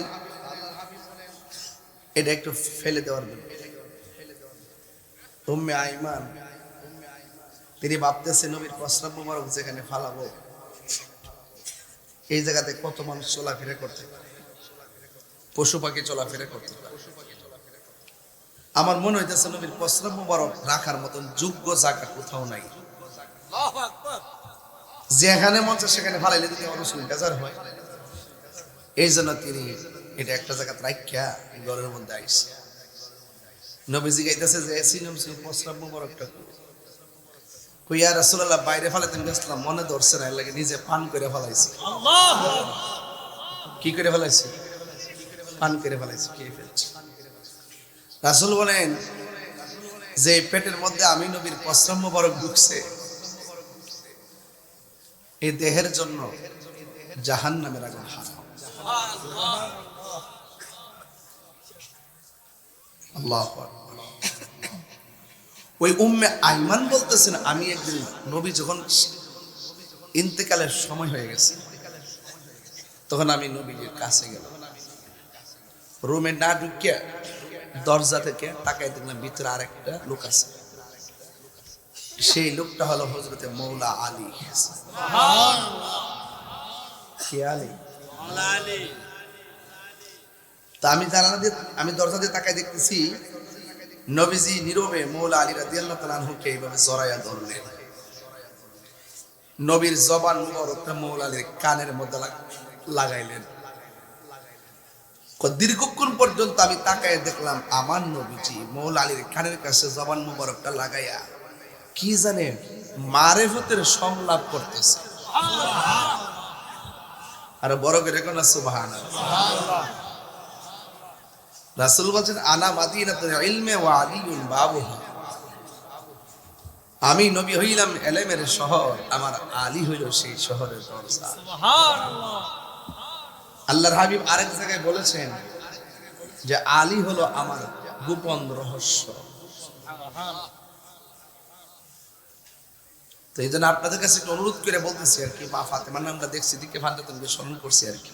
এটা একটু ফেলে দেওয়ার জন্য। উম্মে আইমান তিনি ভাবতেছে নবীর প্রস্রাব মোবারক যেখানে ফালাবো এই জায়গাতে কত মানুষ চলাফেরা করতে পারে, পশু পাখি চলাফেরা করতে পারে। আমার মনে হইতেছে নবীর প্রস্রাব মোবারক রাখার মতন যোগ্য জায়গা কোথাও নাই। যেখানে মন চায় সেখানে ফালাইলে যদি রসুল বেজার হয়, এই জন্য তিনি এটা একটা জায়গা রাখিয়া ঘরের মধ্যে আইসে। নবীজি গাইতেছে যে সিনম সিন প্রস্রাব মোবারকটা কইয়া রাসূলুল্লাহ বাইরে ফালাইতে গেছিলাম, মনে ধরছে না, এর লাগে নিজে পান করে ফেলাইছি। কি করে ফেলাইছি? পান করে ফেলাইছি, খেয়ে ফেলছি। রাসূল বলেন যে পেটের মধ্যে আমি নবীর প্রস্রাব মোবারক ঢুকছে, এই দেহের জন্য জাহান্নামের আগুন হারাম। আল্লাহু আকবার। ওই উম্মে আইমান বলতেছেন আমি একদিন নবী যখন ইন্তেকালের সময় হয়ে গেছে তখন আমি নবীর কাছে গেলাম, রুমে না ঢুকিয়া দরজা থেকে তাকাই দেখলাম ভিতরে আরেকটা লোক আছে। সেই লোকটা হলো হযরতে মৌলা আলী। কি আলী? তা আমি দরজা দিয়ে তাকাই দেখতেছি নবীজি নীরবে মৌলা আলী রাদিয়াল্লাহু তাআলা আনহুকে এইভাবে জড়াইয়া ধরলেন। নবীর জবান মুবারকটা মৌলা আলীর কানের মধ্যে লাগাইলেন। দীর্ঘক্ষণ পর্যন্ত আমি তাকায় দেখলাম আমার নবীজি মৌলা আলীর কানের কাছে জবান মুবারকটা লাগাইয়া কি জানে মারেফতের সংলাপ করতেছে। আর বড় করে কোন সুবহানাল্লাহ। রাসূল বলেন আনা মাদিনাতুল ইলমি ওয়া আলিয়ুন বাবুহা, আমি নবী হইলাম ইলমের শহর, আমার আলী হইল সেই শহরের দরজা। সুবহানাল্লাহ। আল্লাহর হাবিব আরেক জায়গায় বলেছেন যে আলী হলো আমার গোপন রহস্য। তো এই জন্য আপনাদের কাছে একটু অনুরোধ করে বলতেছি আর কি, মা ফাতেমার নামটা দেখছি দিকে ফাতেমাকে স্মরণ করছি আর কি।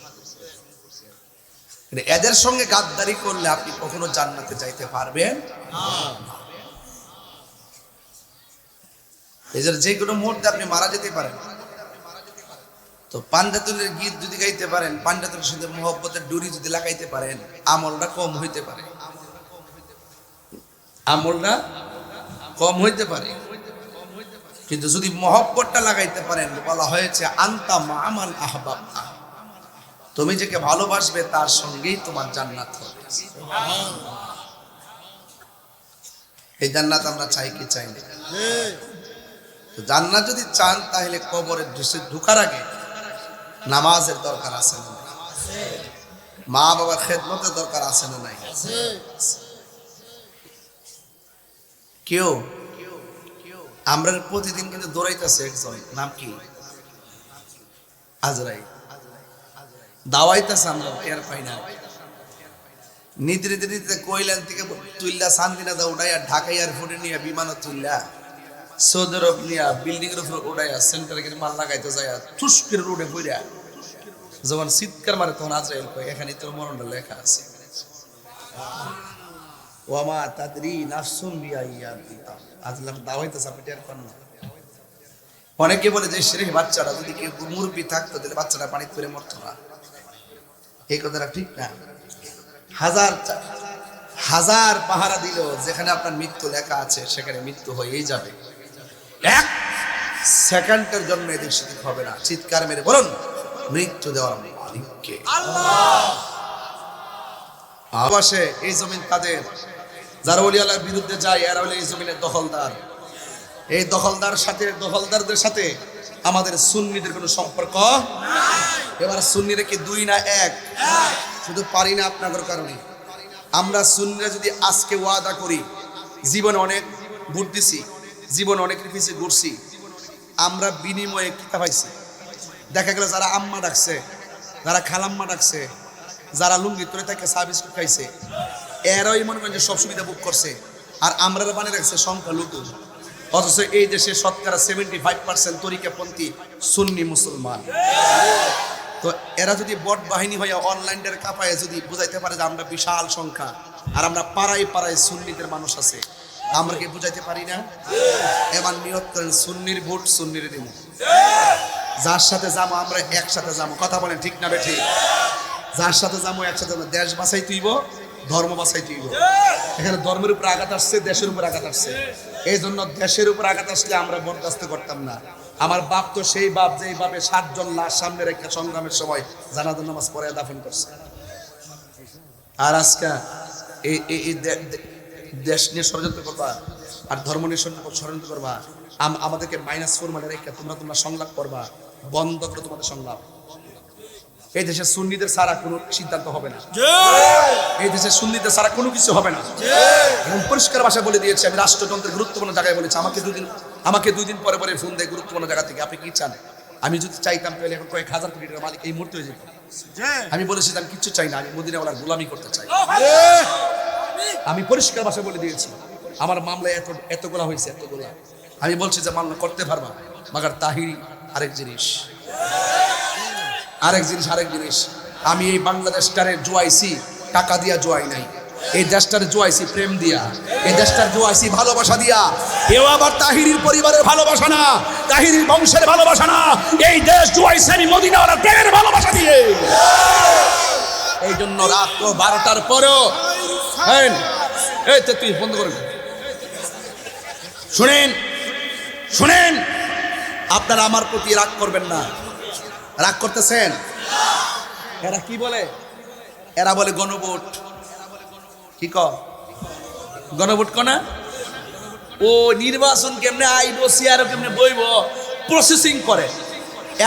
এদের সঙ্গে গাদ্দারি করলে আপনি কখনো জান্নাতে যাইতে পারবেন না। এই জন্য যে কোনো মুহূর্তে আপনি মারা যেতে পারেন। তো পাঞ্জাতুলের গীত যদি গাইতে পারেন, পাঞ্জাতুলের সাথে মোহব্বতের ডুরি যদি লাগাইতে পারেন, আমলটা কম হইতে পারে, আমলটা কম হইতে পারে। কিন্তু যদি মোহব্বতটা লাগাইতে পারেন, বলা হয়েছে আনতা মা'মান আহবাবতা, তুমি যাকে ভালোবাসবে তার সঙ্গেই তোমার জান্নাত হবে। এই জান্নাত আমরা চাই কি চাই না? জান্নাত যদি চান তাহলে কবরের ঢোকার আগে নামাজের দরকার আছে না? মা বাবার খেদমতের দরকার আছে না? নাই? কেউ আমরা প্রতিদিন কিন্তু দৌড়াইতেছে একজন, নাম কি? আজরাইল। দাওয়াইতেছে, আমরা টের পাই না। নিদ্রে নিদ্রে কইলান থেকে তুইল্লা সান্দিনা দা উড়াইয়া ঢাকা এয়ারপোর্টে নিয়ে বিমানে তুইল্লা সৌদি আরব নিয়ে বিল্ডিং এর উপর উড়াইয়া সেন্টারে গিয়ে মাল লাগাইতে যায়, ঠুস করে রোডে পড়িয়া যখন চিৎকার মারে তখন আজরাইল কয় এখানে তোর মরণটা লেখা আছে। ওয়ামা তাদরি নাফসুম বিআইয়া কিতাব। আজলাম দাওয়াইতেছে, আপনি টের পান না। অনেকে বলে যে শরীফ বাচ্চাটা যদি কেউ মুরব্বি থাকতো তাহলে বাচ্চাটা পানিতে পড়ে মরতো না। এই কথাটা ঠিক না। হাজার পাহারা দিল, যেখানে আপনার মৃত্যু লেখা আছে সেখানে মৃত্যু হয়েই যাবে। এক সেকেন্ডের জন্য এদিক সেদিক হবে না। চিৎকার মেরে বলুন মৃত্যু দেওয়ার মালিককে আল্লাহ। আবাসে এই জমিন তাদের, যারা ওলি আল্লাহর বিরুদ্ধে যায় এরা হলো এই জমিনের দখলদার। এই দখলদারদের সাথে আমাদের সুন্নিদের কোনো সম্পর্ক নাই। এবার সুন্নিরা কি দুই না এক? শুধু পারি না আপনাদের কারণে। আমরা সুন্নিরা যদি আজকে ওয়াদা করি, জীবনে অনেক ভোট দিছি, জীবনে অনেক পিছিয়ে ঘুরছি, আমরা বিনিময়ে কিতা পাইছি? দেখা গেল যারা আম্মা ডাকছে, যারা খালাম্মা ডাকছে, যারা লুঙ্গি তোরে তাকে চা বিস্কুট খাইছে, এরাই মনে করেন যে সব সুবিধা বুক করছে, আর আমরা বানিয়ে রাখছে সংখ্যালঘু। অথচ এই দেশে শতকরা 75% তরিকাপন্থী সুন্নি মুসলমান। তো এরা যদি বট বাহিনী হইয়া অনলাইনের কাপায় যদি বুঝাইতে পারে যে আমরা বিশাল সংখ্যা, আর আমরা পাড়ায় পাড়ায় সুন্নিদের মানুষ আছে, আমরা কি বুঝাইতে পারি না? এবার নিয়ত করেন সুন্নির ভোট সুন্নির দিব, যার সাথে যাবো আমরা একসাথে যাবো। কথা বলেন ঠিক না বেঠিক? যার সাথে যাবো একসাথে যাবো। দেশ বাঁচাই তুইব, ধর্ম বাঁচাই তুইব। এখানে ধর্মের উপর আঘাত আসছে, দেশের উপর আঘাত আসছে। এই জন্য দেশের উপর আঘাত আসলে আমরা বরদাস্ত করতাম না। আমার বাপ তো সেই বাপ যেই বাপে 7 জন লাশ সামনে রেখে সংগ্রামের সময় জানাজার নামাজ পড়ে দাফন করছে। আর আজকে এই দেশ নিয়ে ষড়যন্ত্র করবা আর ধর্ম নিয়ে ষড়যন্ত্র করবা, আমাদেরকে -4 মানে রেখে তোমরা সংলাপ করবা। বন্ধ করে তোমাদের সংলাপ। এই দেশে সুন্নিদের ছাড়া কোনো সিদ্ধান্ত হবে না, এই দেশে সুন্নিদের ছাড়া কোনো কিছু হবে না। এবং পরিষ্কার ভাষায় বলে দিয়েছে, আমি রাষ্ট্রযন্ত্রের গুরুত্বপূর্ণ জায়গায় বলেছি। আমাকে দুই দিন পরে পরে ফোন দেয় গুরুত্বপূর্ণ জায়গা থেকে, আপনি কি চান? আমি যদি চাইতাম তাহলে এখন কয়েক হাজার কোটি টাকার মালিক এই মুহূর্তে হয়ে যেত। আমি বলেছি আমি কিচ্ছু চাই না, আমি মদিনাওয়ালার গোলামি করতে চাই। আমি পরিষ্কার ভাষায় বলে দিয়েছি, আমার মামলায় এতগুলা হয়েছে, এতগুলা। আমি বলছি যে মামলা করতে পারবা, মাগার তাহিরি আরেক জিনিস। আমি এই বাংলাদেশটারে জোয়াইছি টাকা দিয়া, জোয়াই নাই। এই দেশটারে জোয়াইছি প্রেম দিয়া, এই দেশটার জোয়াইছি ভালোবাসা দিয়া। এও আবার তাহিরির পরিবারের ভালোবাসা না, তাহিরির বংশের ভালোবাসা না, এই দেশ জোয়াইছি আমি মদিনাওয়ালার প্রেমের ভালোবাসা দিয়ে। এই জন্য রাত 12টার পরেও তুই বন্ধ করে শুনেন, আপনারা আমার প্রতি রাগ করবেন না। রাগ করতেছেন? এরা কি বলে? এরা বলে গণভোট। কি গণভোট না? ও নির্বাচন কেমনে আইব, সিআরও কেমনে বইব, প্রসেসিং করে।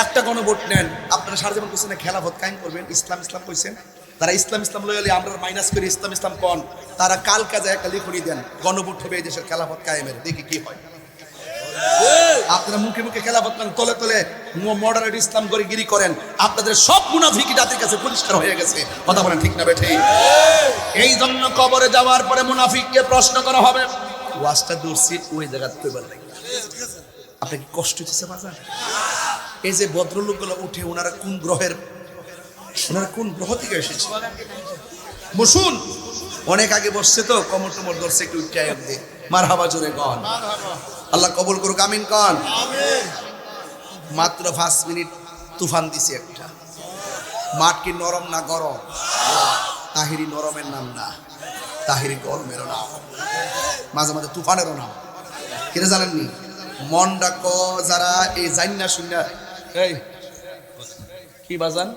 একটা গণভোট নেন, আপনারা সারা জীবন কোশ্চেনে খেলাফত কায়েম করবেন, ইসলাম কইছেন। তারা ইসলাম লইলে আমরা মাইনাস করে ইসলাম কন, তারা কাল কাজে একটা লিখনি দেন, গণভোট হবে এই দেশের খেলাফত কায়েমের, দেখি কি হয়। আপনারা মুখে মুখে খেলাফত করেন, তলে তলে মডারেট ইসলাম করে গিরি করেন। আপনাদের সব মুনাফিকি জাতির কাছে পরিষ্কার হয়ে গেছে। কথা বলেন ঠিক না বেঠিক? এই জন্য কবরে যাওয়ার পরে মুনাফিককে প্রশ্ন করা হবে। ওয়াজটা দূরছি ওই জায়গা কইবার লাগে। আপনি কি কষ্ট হচ্ছে বাজার? এই যে ভদ্রলোকগুলো উঠে, ওনারা কোন গ্রহ থেকে এসেছে? বসুন, অনেক আগে বসছে তো, কমর টমর ধরছে, একটু উঠে আয় মারহাবা জোরে কন। আল্লাহ কবুল করুক, আমিন কন। মাত্র 5 মিনিট তুফান দিছে একটা। মাঠ কি নরম না গরম? তাহিরি নরমের নাম না, তাহিরি গরমেরও নাম, মাঝে মাঝে তুফানেরও নাম। কিনে জানেননি? মন ডাকো যারা এই জান্না শুননা। এই কি বাজান,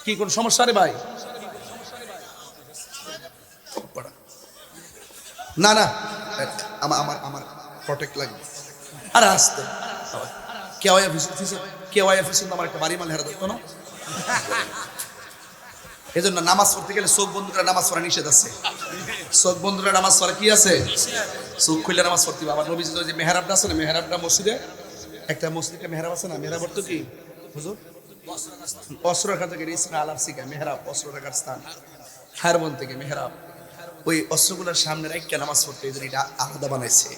কি কোন সমস্যা রে ভাই? না আমার প্রটেক্ট লাগবে। আরে আসতে আমার একটা বাড়ি মাল হেরা ধরতো না। এই জন্য নামাজ পড়তে গেলে চোখ বন্ধ করে নামাজ পড়া নিষেধ আছে। চোখ বন্ধ করে নামাজ পড়া কি আছে? চোখ খুললে নামাজ পড়তে হবে। আবার নবীজি যে মেহরাবটা আছে না, মেহরাবটা মসজিদে, একটা মসজিদে মেহরাব আছে না, মেহরাব অর্থ কি হুজুর? অস্ত্র রাখার থেকে ইসমে আলাপ শিখা মেহরাব, অস্ত্র রাখার স্থান। হারবন থেকে মেহরাব, ওই অস্ত্রগুলোর সামনে রেখে নামাজ পড়তে এই জন্য এটা আলাদা বানাইছে।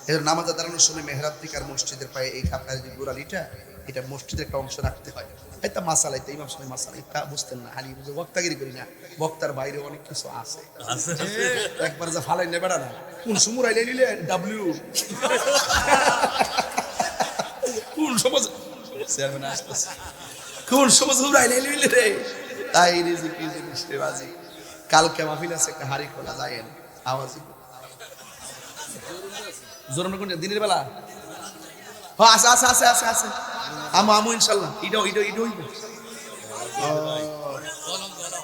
এই জন্য নামাজে দাঁড়ানোর সময় মেহরাব থেকে আর মসজিদের পায়ে এই খাপড়ার যে গোড়ালিটা, এটা মসজিদের একটা অংশ রাখতে হয়। এটা মাসালা, এটা ইমাম সাহেব মাসালা, এটা বুঝতেন না, হালি বুঝে বক্তাগিরি করি না। বক্তার বাইরে অনেক কিছু আছে। একবার যা ফালাই নেবে না, কোন সময় আইলে নিলে ডাব্লিউ কোন সমাজ চেয়ারম্যান আসতেছে, কোন সমাজ আইলে নিলে রে, তাই রেজি কি জিনিস রে বাজি। কালকে মাহফিল আছে, একটা হাড়ি খোলা যায় আওয়াজ জোর কোন দিনের বেলা আছে আমু ইনশাল্লাহ।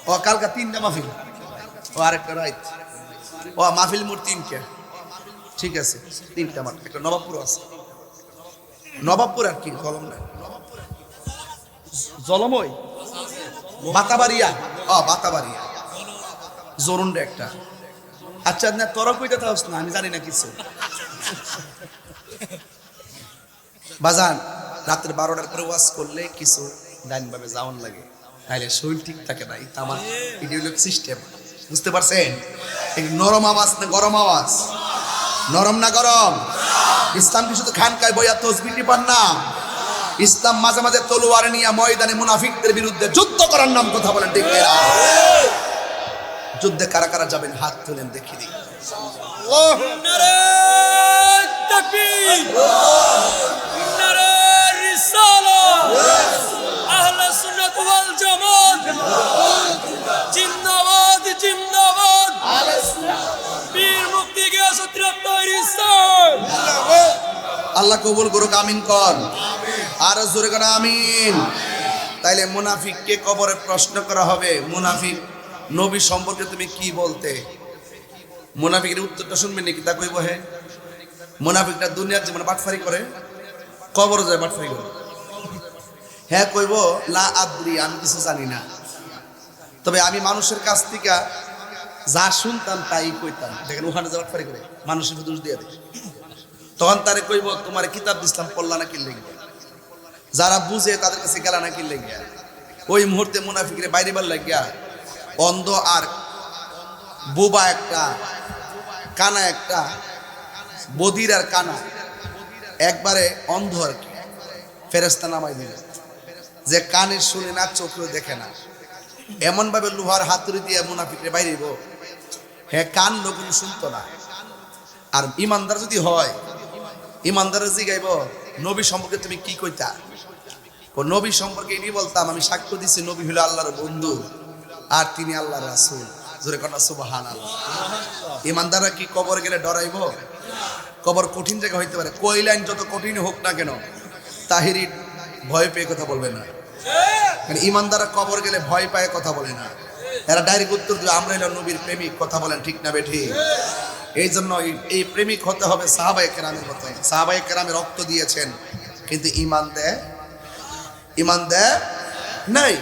ও কালকা 3টা মাহফিল, ও আরেকটা রাইত, ও মাহফিল মোট 3টা। ঠিক আছে, 3টা মাঠ, একটা নবাবপুর আছে। নবাবপুর আর কি জলম নাই, জলমই বাতাবাড়িয়া, বাতাবাড়িয়া জরুন রে একটা। আচ্ছা না তোরা কইতে থাকস না, আমি জানি না কিছু। বাজান রাতের 12টার পরে ওয়াজ করলে কিছু লাইন ভাবে যাওয়ান লাগে, তাইলে শরীর ঠিক থাকে না। এটা আমার ইডিওলজিক সিস্টেম, বুঝতে পারছেন? এই নরম আওয়াজ না গরম আওয়াজ? নরম না গরম? ইসলাম কি শুধু খানকায় বইয়া তসবিহ টিপার না? ইসলাম মাঝে মাঝে তলোয়ার নিয়ে ময়দানে মুনাফিকদের বিরুদ্ধে যুদ্ধ করার নাম। কথা বলেন ঠিক কিনা? যুদ্ধে কারা কারা যাবেন হাত তুলেন দেখি দিই। নারে তাকবীর, নারে রিসালাত, আহলে সুন্নাত ওয়াল জামাত জিন্দাবাদ জিন্দাবাদ, বীর মুক্তি গিয়াসউদ্দিন তৈরি স্যার। আল্লাহ কবুল করুক, আমিন কর। আর জোরে করে আমিন। তাইলে মুনাফিককে কবরে প্রশ্ন করা হবে, মুনাফিক নবী সম্পর্কে তুমি কি বলতে? মুনাফিকের উত্তরটা শুনবেন নাকি? তা কইব হে মুনাফিকটা দুনিয়ার জীবনে বাটফারি করে, কবরে যায় বাটফারি করে। হ্যাঁ কইব লা আদ্রি, আমি কিছু জানি না, তবে আমি মানুষের কাছ থেকে যা শুনতাম তাই কইতাম। দেখেন ওখানে যা বাটফারি করে মানুষের দোষ দিয়ে দেয়। তখন তারে কইব তোমার কিতাব দিছিলাম পড়লা না কিনলে গিয়া, যারা বুঝে তাদের কাছে গেলা না কিনলে গিয়া। ওই মুহূর্তে মুনাফিকের বাইরে বার লাগিয়া অন্ধ আর বোবা একটা, কানা একটা, বদির আর কানা একবারে অন্ধ আর কি, ফেরেশতা নামাই দিল যে কানে শুনে না চোখেও দেখে না। এমন ভাবে লোহার হাতুড়ি দিয়ে মুনাফিকের বাইরে দিব, হ্যাঁ কান লোকগুলো শুনতো না। আর ইমানদার যদি হয়, ইমানদার জিগাইব নবী সম্পর্কে তুমি কি কইতা? ও নবী সম্পর্কে এটি বলতাম, আমি সাক্ষ্য দিচ্ছি নবী হলো আল্লাহর বন্ধু আর তিনি আল্লাহর রাসূল। জোরে কথা সুবহানাল্লাহ। ইমানদাররা কি কবর গেলে ডরাইব? কবর কঠিন জায়গা হইতে পারে, কই লাইন যত কঠিন হোক না কেন, তাহিরি ভয় পেয়ে কথা বলবে না। মানে ইমানদাররা কবর গেলে ভয় পায় কথা বলে না, এরা ডাইরেক্ট উত্তর দিবে আমরা হলো নবীর প্রেমিক। কথা বলেন ঠিক না বেঠি? এই জন্য এই প্রেমিক হতে হবে সাহাবায়ে কেরামের মতো। সাহাবায়ে কেরামে রক্ত দিয়েছেন কিন্তু ইমান দেয়, ইমান দেয় নাই।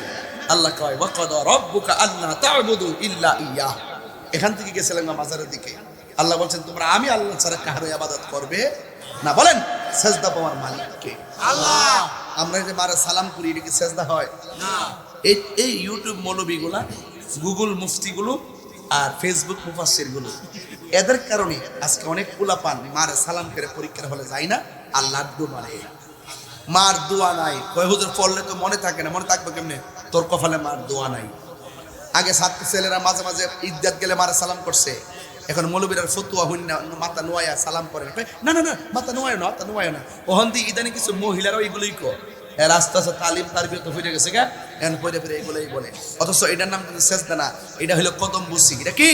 আল্লাহ কয় ওয়াকাদা রাব্বুকা আল্লা তা'বুদু ইল্লা ইয়্যাহ। এখান থেকে গেছিলেন না মাজারের দিকে। আল্লাহ বলছেন তোমরা আমি আল্লাহ ছাড়া কারো ইবাদত করবে না। বলেন সেজদা পাওয়ার মালিককে আল্লাহ। আমরা যে মারা সালাম করি এটা কি সেজদা হয় না? এই ইউটিউব মৌলবীগুলা, গুগল মুফতিগুলো আর ফেসবুক মুফাসসিরগুলো, এদের কারণে আজকে অনেক পোলা পান মারে সালাম করে পরীক্ষার হলে যায় না, আল্লাহর দোয়া নেই, মার দোয়া নাই। কয় হুজুর পড়লে তো মনে থাকে না। মনে থাকবে কেমনে? তোর কপালে মার দোয়া নাই। আগে ছাত্র ছেলেরা মাঝে মাঝে ইজ্জত গেলে মারে সালাম করছে, এখন মৌলবীরার ফতুয়া হইন না মাথা নোয়া সালাম করে না, না না মাথা নোয়ায় না, মাথা নোয়ায় না। ওখান দিয়ে ইদানি কিছু মহিলারাও এগুলোই কর, এর আস্তে আস্তে তালিম তারবিয়ত হয়ে গেছে গা, এখন পরে পরে এগুলোই বলে। অথচ এটার নাম কিন্তু সেজদা না, এটা হলো কদম বুসি। এটা কি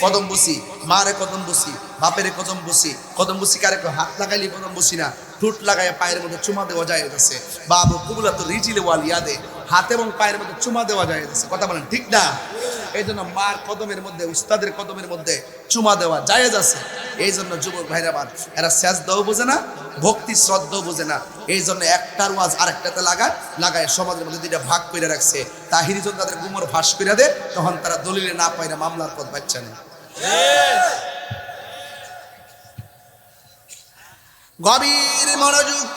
কদম বুসি? মারে কদম বুসি, বাপেরে কদম বুসি। কদম বুসি কারে হাত লাগাইলে কদম বুসি না, ঠোঁট লাগাইয়া পায়ের মধ্যে চুমা দেওয়া যায় যাচ্ছে। বাবু কুবুলা তো রিজিলে ওয়াল ইয়াদে, হাত এবং পায়ের মধ্যে চুমা দেওয়া যায় যাচ্ছে। কথা বলেন ঠিক না? এই জন্য মার কদমের মধ্যে, উস্তাদের কদমের মধ্যে চুমা দেওয়া জায়েজ আছে। এই জন্য যুবক ভাইরা বার এরা সেজদাও বোঝে না, ভক্তি শ্রদ্ধাও বোঝে না। এই জন্য একটার ওয়াজ আরেকটাতে লাগায় সমাজের মধ্যে দুইটা ভাগ করে রাখছে। তাহিরি যখন তাদের গুমর ফাঁস করে দেয় তখন তারা দলিলে না পায় না, মামলার পথ পাচ্ছে না। গভীর মনোযোগ।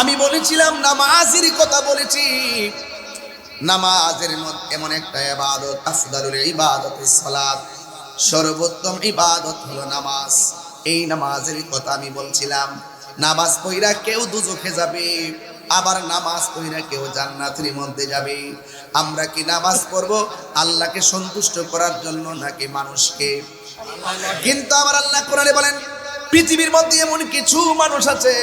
আমি বলেছিলাম নামাজের কথা বলেছি। নামাজের এমন একটা ইবাদত, আফদালুল ইবাদতুস সালাত, সর্বোত্তম ইবাদত হলো নামাজ। এই নামাজের কথা আমি বলছিলাম। নামাজ পড়া কেউ দুজখে যাবে, আবার নামাজ পড়া কেউ জান্নাতের মধ্যে যাবে। আমরা কি নামাজ পড়বো আল্লাহকে সন্তুষ্ট করার জন্য নাকি মানুষকে? কিন্তু আমার আল্লাহ কোরআনে বলেন পৃথিবীর মধ্যে এমন কিছু মানুষ আছে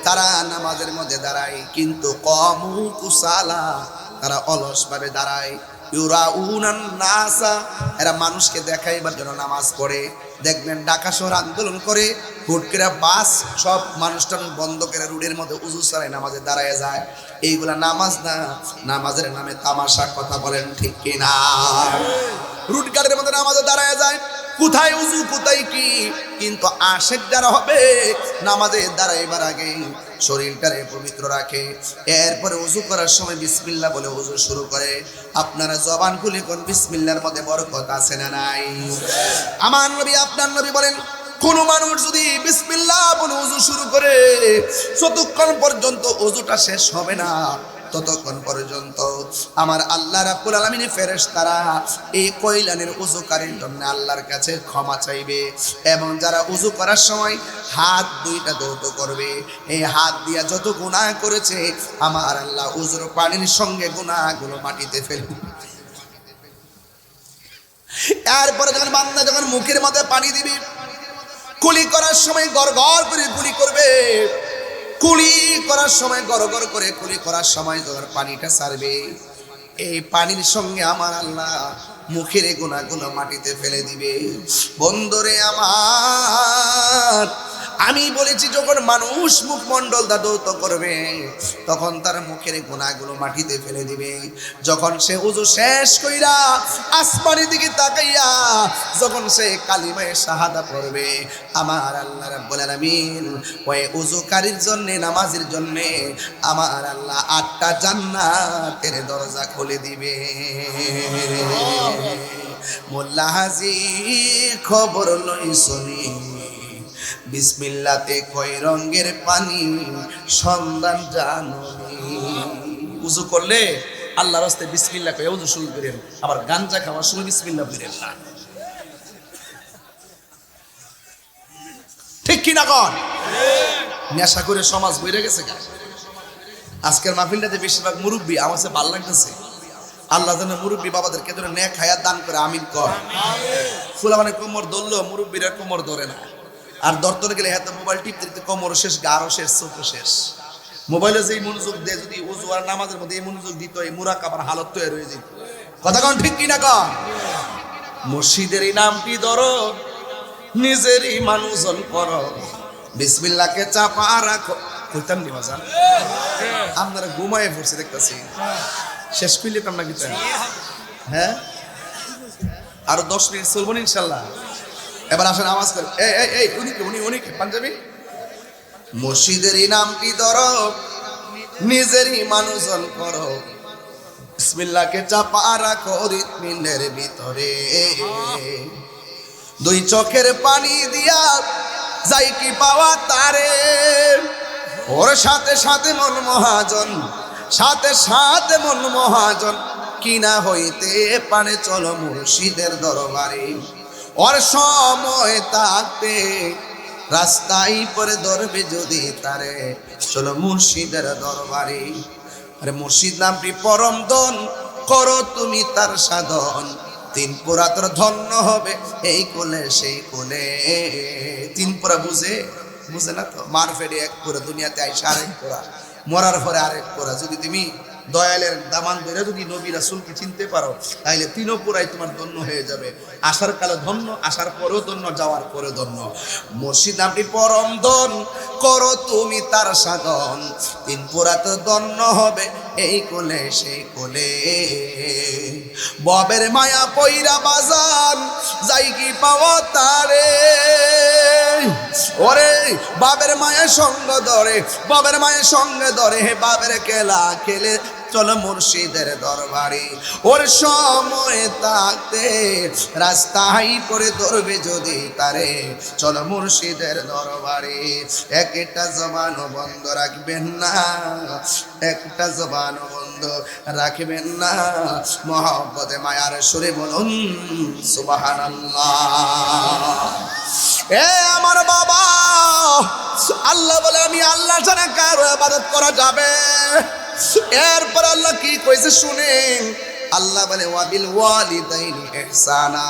তারা নামাজের মধ্যে দাঁড়ায় কিন্তু কমু কুসালা, তারা অলস ভাবে দাঁড়ায়। ইউরাউনান নাসা, এরা মানুষকে দেখাইবার জন্য নামাজ পড়ে। দেখবেন ঢাকা শহর আন্দোলন করে হুট করে বাস সব মানুষটান বন্ধ করে রোডের মধ্যে উজু ছাড়াই নামাজে দাঁড়ায় যায়। এইগুলা নামাজ না, নামাজের নামে তামাশা। কথা বলেন ঠিক কিনা? রুট গার্ডের মধ্যে নামাজে দাঁড়ায় যায়, কোথায় উজু কোথায় কি। কিন্তু আশেক যারা হবে নামাজের দাঁড়াইবার আগে শরীরটারে পবিত্র রাখে, এরপরে উজু করার সময় বিসমিল্লাহ বলে উজু শুরু করে। আপনারা জবান খুলে কোন বিসমিল্লাহর মধ্যে বরকত আছে না নাই? আমার নবী আপনার নবী বলেন, কোন মানুষ যদি বিসমিল্লাহ বলে উজু শুরু করে যতক্ষণ পর্যন্ত উজুটা শেষ হবে না ততক্ষণ পর্যন্ত আমার আল্লাহ রাব্বুল আলামিনের ফেরেশতারা এই কয়লানের উজুকারীর জন্য আল্লাহর কাছে ক্ষমা চাইবে। এবং যারা উজু করার সময় হাত দুইটা ধৌত করবে, এই হাত দিয়া যত গুনাহ করেছে আমার আল্লাহ উজুর পানির সঙ্গে গুনাহগুলো মাটিতে ফেলবে। এরপরে যখন বান্দা যখন মুখের মধ্যে পানি দিবে, কুলি করার সময় গড়গড় করে কুলি করবে, কুলি করার সময় গড়গড় করে কুলি করার সময় যখন পানিটা ছাড়বে, এই পানির সঙ্গে আমার আল্লাহ মুখের গুনাহগুলো মাটিতে ফেলে দিবে। বন্ধুরে আমার, আমি বলেছি যখন মানুষ মুখমণ্ডল দাদৌত করবে তখন তার মুখের গুনাহগুলো মাটিতে ফেলে দিবে। যখন সে উজু শেষ কইরা আসমানের দিকে তাকাইয়া যখন সে কালিমায়ে শাহাদা পড়বে, আমার আল্লাহ রাব্বুল আলামিন ওই উজুকারীর জন্য নামাজের জন্য আমার আল্লাহ 8টা জান্নাতের দরজা খুলে দিবে। মোল্লা হাজি খবর লই শুনি, বিসমিল্লাতে কয় রঙের পানি সন্ধান জানি। উজু করলে আল্লাহর রাস্তায় বিসমিল্লাহ কয়ে উজু শুরু করেন, আবার গাঞ্জা খাওয়ার সময় বিসমিল্লাহ বলেন না। ঠিক কি না কন? নেশা করে সমাজ বইরে গেছে। আজকের মাহফিলটাতে বেশিরভাগ মুরব্বী, আমার কাছে ভালো লাগতেছে। আল্লাহ যেন মুরব্বী বাবাদেরকে যেন নেক হায়াত দান করে, আমিন কর। ফুলা মানে কোমর ধরলো, মুরব্বীরা কোমর ধরে না। আর দর্তনে গেলে হাতে মোবাইল টিপতে টিপতে কোমরও শেষ, গারও শেষ, চোখও শেষ। মোবাইলে যেই মনোযোগ দেয় যদি উজু আর নামাজের মধ্যে এই মনোযোগ দিত, এই মুরাকাবার হালত তৈরি হয়ে যেত। কথা কন ঠিক কিনা কন? মসজিদের এই নামটি ধরো, নিজেরই মানুষজন করো, বিসমিল্লাহকে চাপা রাখো। কইতাম নি বাজান, আপনারা ঘুমায় পড়ছে দেখতেছি। শেষ করলে আমরা কি চাই? হ্যাঁ, আরো 10 মিনিট চলবো ইনশাল্লাহ। এবার আসেন আওয়াজ করে, এই উনি পাঞ্জাবি। মসজিদের নামটি ধরো, নিজেরই মানুষজন করো, বিসমিল্লাহকে চাপা রাখো হৃৎপিণ্ডের ভিতরে। দুই চোখের পানি দিয়া যাই কি পাওয়া তারে, ওর সাথে সাথে মন মহাজন, সাথে সাথে মন মহাজন, কিনা হইতে পারে চলো মুর্শিদের দরবারে। ওর সময় থাকতে রাস্তায় পরে ধরবে যদি তারে, চলো মুর্শিদের দরবারে। আরে মুর্শিদ নামটি পরম ধন, করো তুমি তার সাধন, 3 পুরা তোর ধন্য হবে এই কোলে সেই কোলে। 3 পুরা বুঝে না তো? মার ফেড়ে 1 পুরা, দুনিয়াতে আইসা আরেক পুরা, মরার পরে আরেক পুরা। যদি তুমি দয়ালের দামান ধরে যদি নবী রাসূলকে চিনতে পারো তাইলে 3 পুরাই তোমার ধন্য হয়ে যাবে। আসার কালে ধন্য, আসার পরেও ধন্য, যাওয়ার পরে ধন্য। মুর্শিদ নামটি পরম ধন, করো তুমি তার সাধন, 3 পুরা তো ধন্য হবে এই কোলে সেই কোলে। ববের মায়া পইরা বাজান যাই কি পাওয়া তারে, ওরে বাবের মায়ের সঙ্গ ধরে, বাবের মায়ের সঙ্গে ধরে, বাবের খেলা খেলে চলো মুর্শিদের দরবারে। ওর সময় থাকতে রাস্তায় পরে ধরবে যদি তারে, চলো মুর্শিদের দরবারে। একটা জবানও বন্ধ রাখবেন না, একটা জবানও বন্ধ রাখবেন না। মহব্বতে মায়ার সুরে বলুন সুবহানাল্লাহ। এ আমার বাবা, আল্লাহ বলে আমি আল্লাহ ছাড়া কারো ইবাদত করা যাবে। এরপর আল্লাহ কি কইছে শুনেন। আল্লাহ বলে ওয়াবিল ওয়ালিদাইনি ইহসানা,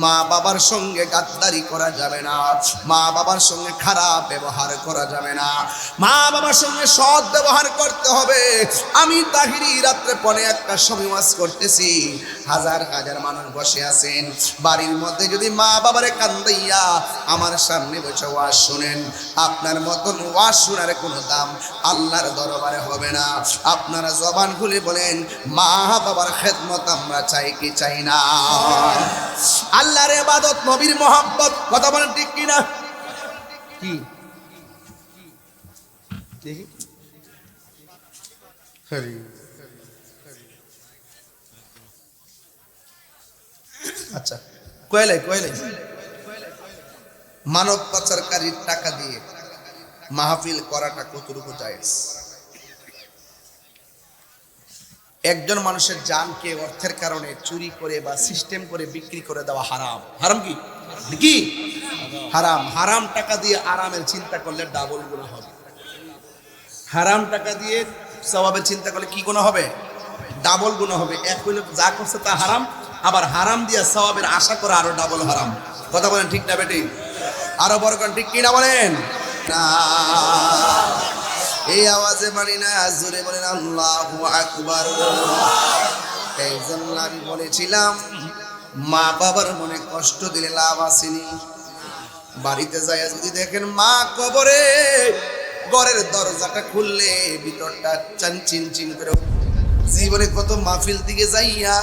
মা বাবার সঙ্গে গাদ্দারি করা যাবে না, মা বাবার সঙ্গে খারাপ ব্যবহার করা যাবে না, মা বাবার সঙ্গে সৎ ব্যবহার করতে হবে। আমি তাহিরি রাত্রে 1:15 সময় ওয়াজ করতেছি, হাজার হাজার মানুষ বসে আছেন, বাড়ির মধ্যে যদি মা বাবারে কান্দাইয়া আমার সামনে বসে ওয়াজ শুনেন, আপনার মতন ওয়াজ শোনার কোনো দাম আল্লাহর দরবারে হবে না। আপনারা জবান খুলে বলেন, মা বাবার খেদমত আমরা চাই কি চাই না? আল্লাহর ইবাদত, নবীর মহব্বত, কথা বলেন ঠিক কিনা? কি দেখি আচ্ছা, কয়লাই মানব পাচারকারীর টাকা দিয়ে মাহফিল করাটা কতটুকু জায়েজ? একজন মানুষের জানকে অর্থের কারণে চুরি করে বা সিস্টেম করে বিক্রি করে দেওয়া হারাম। হারাম কি কি? হারাম। হারাম টাকা দিয়ে আরামের চিন্তা করলে ডাবল গুনাহ হবে। হারাম টাকা দিয়ে সওয়াবের চিন্তা করলে কি গুনাহ হবে? ডাবল গুনাহ হবে। এক হইলে যা করছে তা হারাম, আবার হারাম দিয়ে সওয়াবের আশা করে আরো ডাবল হারাম। কথা বলেন ঠিক না বেটি? আরো বড় কোন ঠিক কিনা বলেন না? এই আওয়াজে মানি না, জোরে বলেন আল্লাহু আকবার। এই জন্য আমি বলেছিলাম, মা বাবার মনে কষ্ট দিলে লাভ আসেনি। বাড়িতে যায় যদি দেখেন মা কবরে, ঘরের দরজাটা খুললে ভিতরটা চিন করে। জীবনে কত মাহফিল দিকে যাইয়া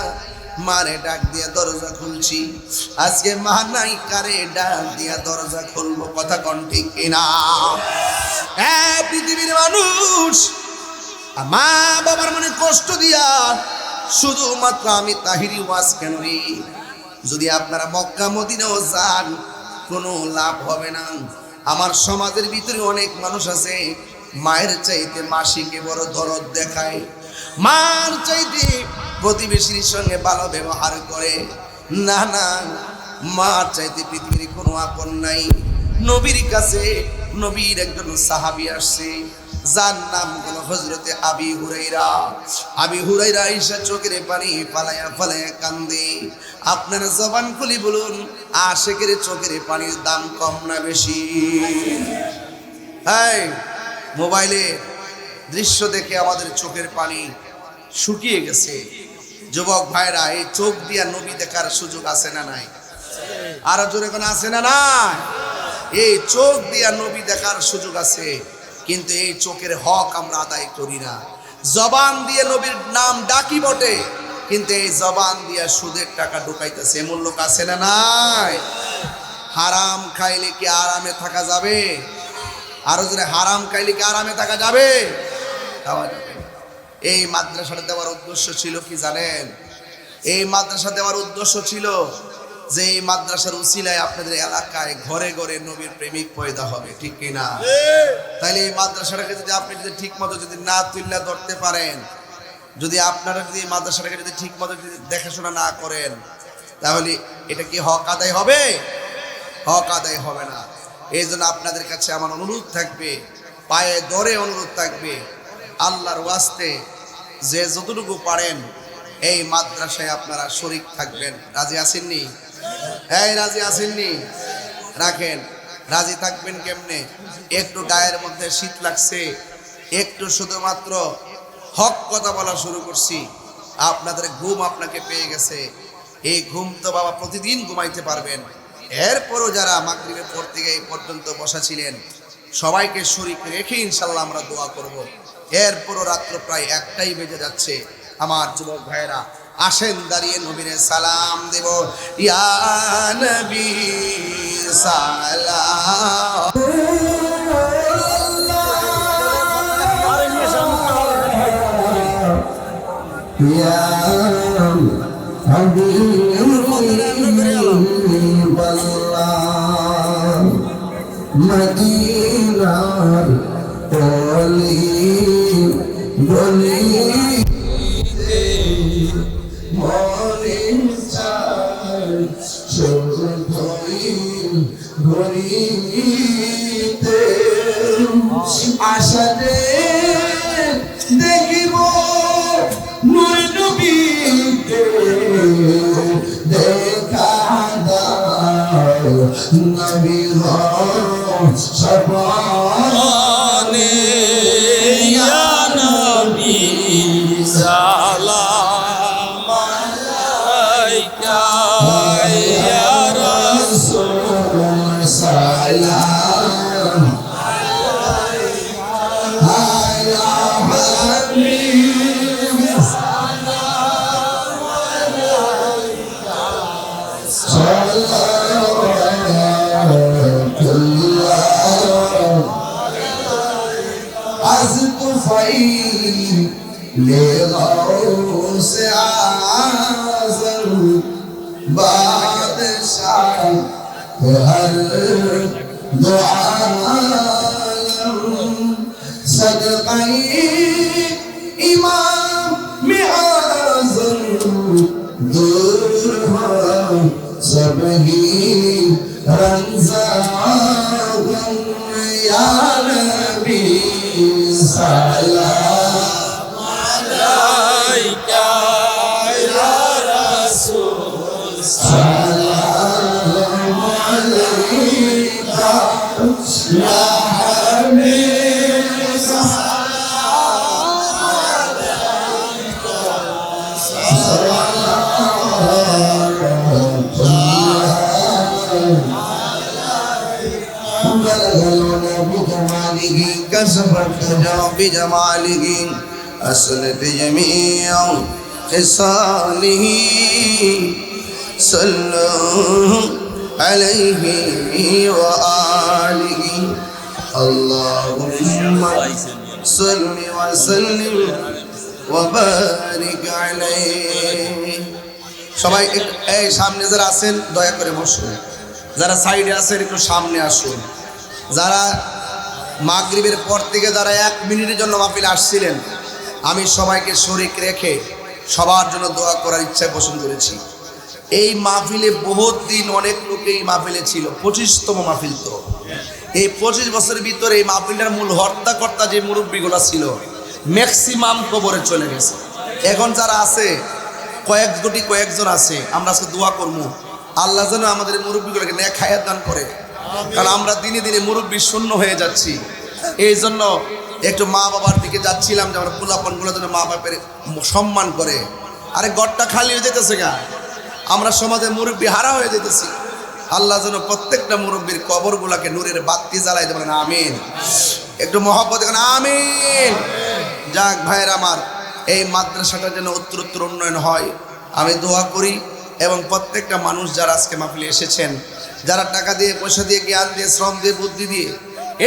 মারে ডাক দিয়া দরজা খুলছি, আজকে মা নাই, কারে ডাক দিয়া দরজা খুলবো? কথা কোন ঠিক কিনা? হ্যাঁ, পৃথিবীর মানুষ মা বাবার মনে কষ্ট দিয়া শুধুমাত্র আমি তাহিরি ওয়াজ কেন রে? যদি আপনারা মক্কা মদিনাও যান, কোনো লাভ হবে না। আমার সমাজের ভিতরে অনেক মানুষ আছে, মায়ের চাইতে মাসিকে বড় দরদ দেখায়, মার চাইতে প্রতিবেশীর সঙ্গে ভালো ব্যবহার করে। না না, মার চাইতে পৃথিবীর কোনো আপন নাই। নবীর কাছে নবীর একজন সাহাবী আসছে, যার নাম হলো হযরতে আবি হুরাইরা। আবি হুরাইরা ঈশা চোখের পানি ফালায়া ফালায়া কান্দে। আপনারা জবান খুলি বলুন, আশিকের চোখের পানির দাম কম না বেশি? এই মোবাইলে দৃশ্য দেখে আমাদের চোখের পানি শুকিয়ে গেছে। যুবক ভাইরা, এই চোখ দিয়া নবী দেখার সুযোগ আছে না নাই? আরো জোরে কোন আছে না নাই? এই চোখ দিয়া নবী দেখার সুযোগ আছে, কিন্তু এই চোখের হক আমরা আদায় করি না। জবান দিয়ে নবীর নাম ডাকি বটে, কিন্তু এই জবান দিয়া সুদের টাকা ঢুকাইতেছে। এমন লোক আছে না নাই? হারাম খাইলে কি আরামে থাকা যাবে? আরো জোরে, হারাম খাইলে কি আরামে থাকা যাবে? এই মাদ্রাসাটা দেওয়ার উদ্দেশ্য ছিল কি জানেন? এই মাদ্রাসা দেওয়ার উদ্দেশ্য ছিল যে এই মাদ্রাসার উসিলায় আপনাদের এলাকায় ঘরে ঘরে নবীর প্রেমিক পয়দা হবে, ঠিক কিনা? তাইলে এই মাদ্রাসাটাকে যদি আপনি যদি ঠিক মতো যদি না তুলনা ধরতে পারেন, যদি আপনারা যদি এই মাদ্রাসাটাকে যদি ঠিক মতো যদি দেখাশোনা না করেন, তাহলে এটা কি হক আদায় হবে? হক আদায় হবে না। এই জন্য আপনাদের কাছে আমার অনুরোধ থাকবে, পায়ে ধরে অনুরোধ থাকবে, আল্লাহর ওয়াস্তে যে যতটুকু পারেন এই মাদ্রাসায় আপনারা শরীক থাকবেন। রাজি আছেননি? এই রাজি আছেননি? রাখেন। রাজি থাকবেন কেমনে? একটু গায়ের মধ্যে শীত লাগছে, একটু শুধুমাত্র হক কথা বলা শুরু করছি, আপনাদের ঘুম আপনাকে পেয়ে গেছে। এই ঘুম তো বাবা প্রতিদিন ঘুমাইতে পারবেন। এরপরও যারা মাগরিবের পর থেকে এই পর্যন্ত বসা ছিলেন, সবাইকে শরীক রেখে ইনশাল্লাহ আমরা দোয়া করব। এরপরও রাত্র প্রায় 1টাই বেজে যাচ্ছে। আমার যুবক ভাইয়েরা, আসেন দাঁড়িয়ে নবীরে সালাম দেব। ইয়া নবী সালাম। ইয়া হাবিবাল্লাহ, মদিনার গলি গলি আশারে দেখিব নূর নবীকে, দেখা দাও নবী সবানে ইয়া নবী সালাম সালাম আলা হাবিব সালাতুল্লাহ از طفیل غوث اعظم بادشاہ ہر دو عالم صدقہ امام اعظم دور ہو سب ہی رنزا غم یا نبی سلام علیکہ یا رسول سلام علیکہ یا حبیب سلام علیکہ بكماله كسبت بجماله أسلت جميع خصاله صلوا عليه وآله اللهم صل وسلم وبارك عليه সবাই এই সামনে যারা আছেন দয়া করে বসুন, যারা সাইডে আছেন একটু সামনে আসুন, যারা মাগরিবের পর থেকে যারা 1 মিনিটের জন্য মাহফিলে আসছিলেন আমি সবাইকে শরীক রেখে সবার জন্য দোয়া করার ইচ্ছা পোষণ করেছি। এই মাহফিলে বহুত দিন অনেক লোক এই মাহফিলে ছিল, 25তম মাহফিল। তো এই 25 বছরের ভিতরে এই মাহফিলটার মূল হর্তাকর্তা যে মুরব্বীগুলো ছিল ম্যাক্সিমাম কবরে চলে গেছে। এখন যারা আছে কয়েকজন আছে, আমরা আজকে দোয়া করবো আল্লাহ যেন আমাদের মুরব্বীগুলোকে নেক হায়াত দান করে, কারণ আমরা দিনে দিনে মুরব্বী শূন্য হয়ে যাচ্ছি। এই জন্য একটু মা বাবার দিকে যাচ্ছিলাম যে আমরা পোলাপনগুলো যেন মা বাপের সম্মান করে। আরে ঘরটা খালি হয়ে যেতেছে গা, আমরা সমাজে মুরব্বী হারা হয়ে যেতেছি। আল্লাহ যেন প্রত্যেকটা মুরব্বীর কবরগুলাকে নূরের বাতি জ্বালাই দেবেন, আমিন। একটু মহব্বত আমিন। যাক ভাইয়ের আমার, এই মাদ্রাসাটা যেন উত্তরোত্তর উন্নয়ন হয় আমি দোয়া করি। এবং প্রত্যেকটা মানুষ যারা আজকে মাহফিলে এসেছেন, যারা টাকা দিয়ে পয়সা দিয়ে জ্ঞান দিয়ে শ্রম দিয়ে বুদ্ধি দিয়ে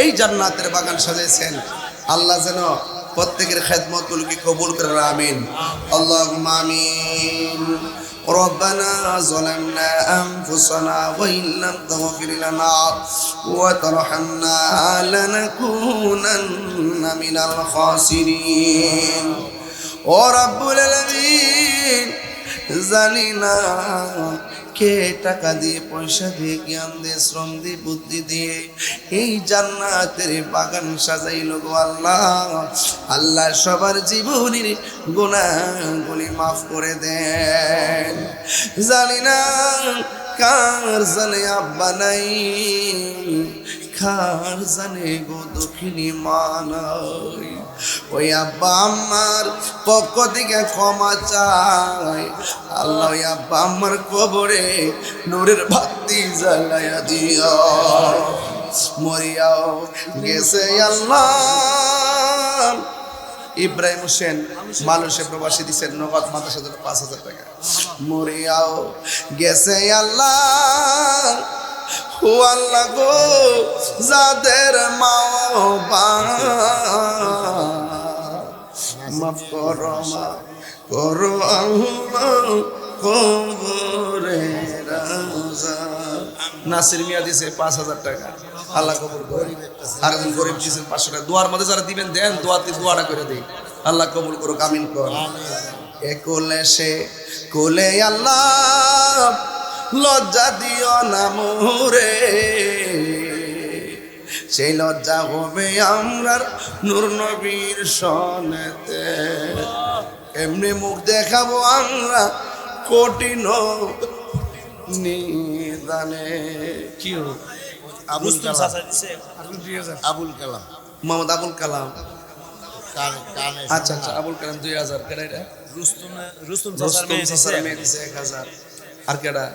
এই জান্নাতের বাগান সাজিয়েছেন, আল্লাহ যেন প্রত্যেকের খেদমতগুলোকে কবুল করেন, আমিন। আল্লাহুম্মা আমিন। ربنا ظلمنا أنفسنا وإن لم تغفر لنا وترحمنا لنكونن من الخاسرين ورب العالمين জানি না কে টাকা দিয়ে পয়সা দিয়ে জ্ঞান দিয়ে শ্রম দিয়ে বুদ্ধি দিয়ে এই জান্নাতের বাগান সাজাইল গো আল্লাহ। আল্লাহ সবার জীবনের গুনাহগুলি মাফ করে দেন। জানি না কার জানে আব্বা নাই, কার জানে গো দক্ষিণী মা নাই, ওই আব্বা আমার পক্ষ থেকে ক্ষমা চাই আল্লাহ। ওই আব্বা আমার কবরে নূরের বাতি জ্বালায়া দিও, মরিয়াও গেছে আল্লাহ। ইব্রাহিম হোসেন মালয়েশিয়া প্রবাসী দিচ্ছেন নগদ মাদ্রাসা 5,000 টাকা। মরিয়াও গেছে আল্লাহ, ও আল্লাহ গো যাদের মা মাফ করো, মাফ করো আল্লাহ কবরে রাজা। নাসির মিয়া দিয়েছে 5,000 টাকা, আল্লাহ কবুল করে। আর একজন গরিব দিয়েছেন 500 টাকা। দোয়ার মধ্যে যারা দিবেন দেন, দোয়াটা করে দিই, আল্লাহ কবুল করুক, আমিন কর। এ কোলে সে কোলে আল্লাহ লজ্জা দিও না মোরে, সেই লজ্জা হবে আমরার নূর নবীর সনেতে। এমনি মুখ দেখাবো আমরা কঠিন নিদানে। কি আবুল কালাম, আবুল কালাম, মোহাম্মদ আবুল কালাম। আচ্ছা আচ্ছা, আবুল কালাম 2000। কেন এটা? রুস্তম 1000। আর কেডা?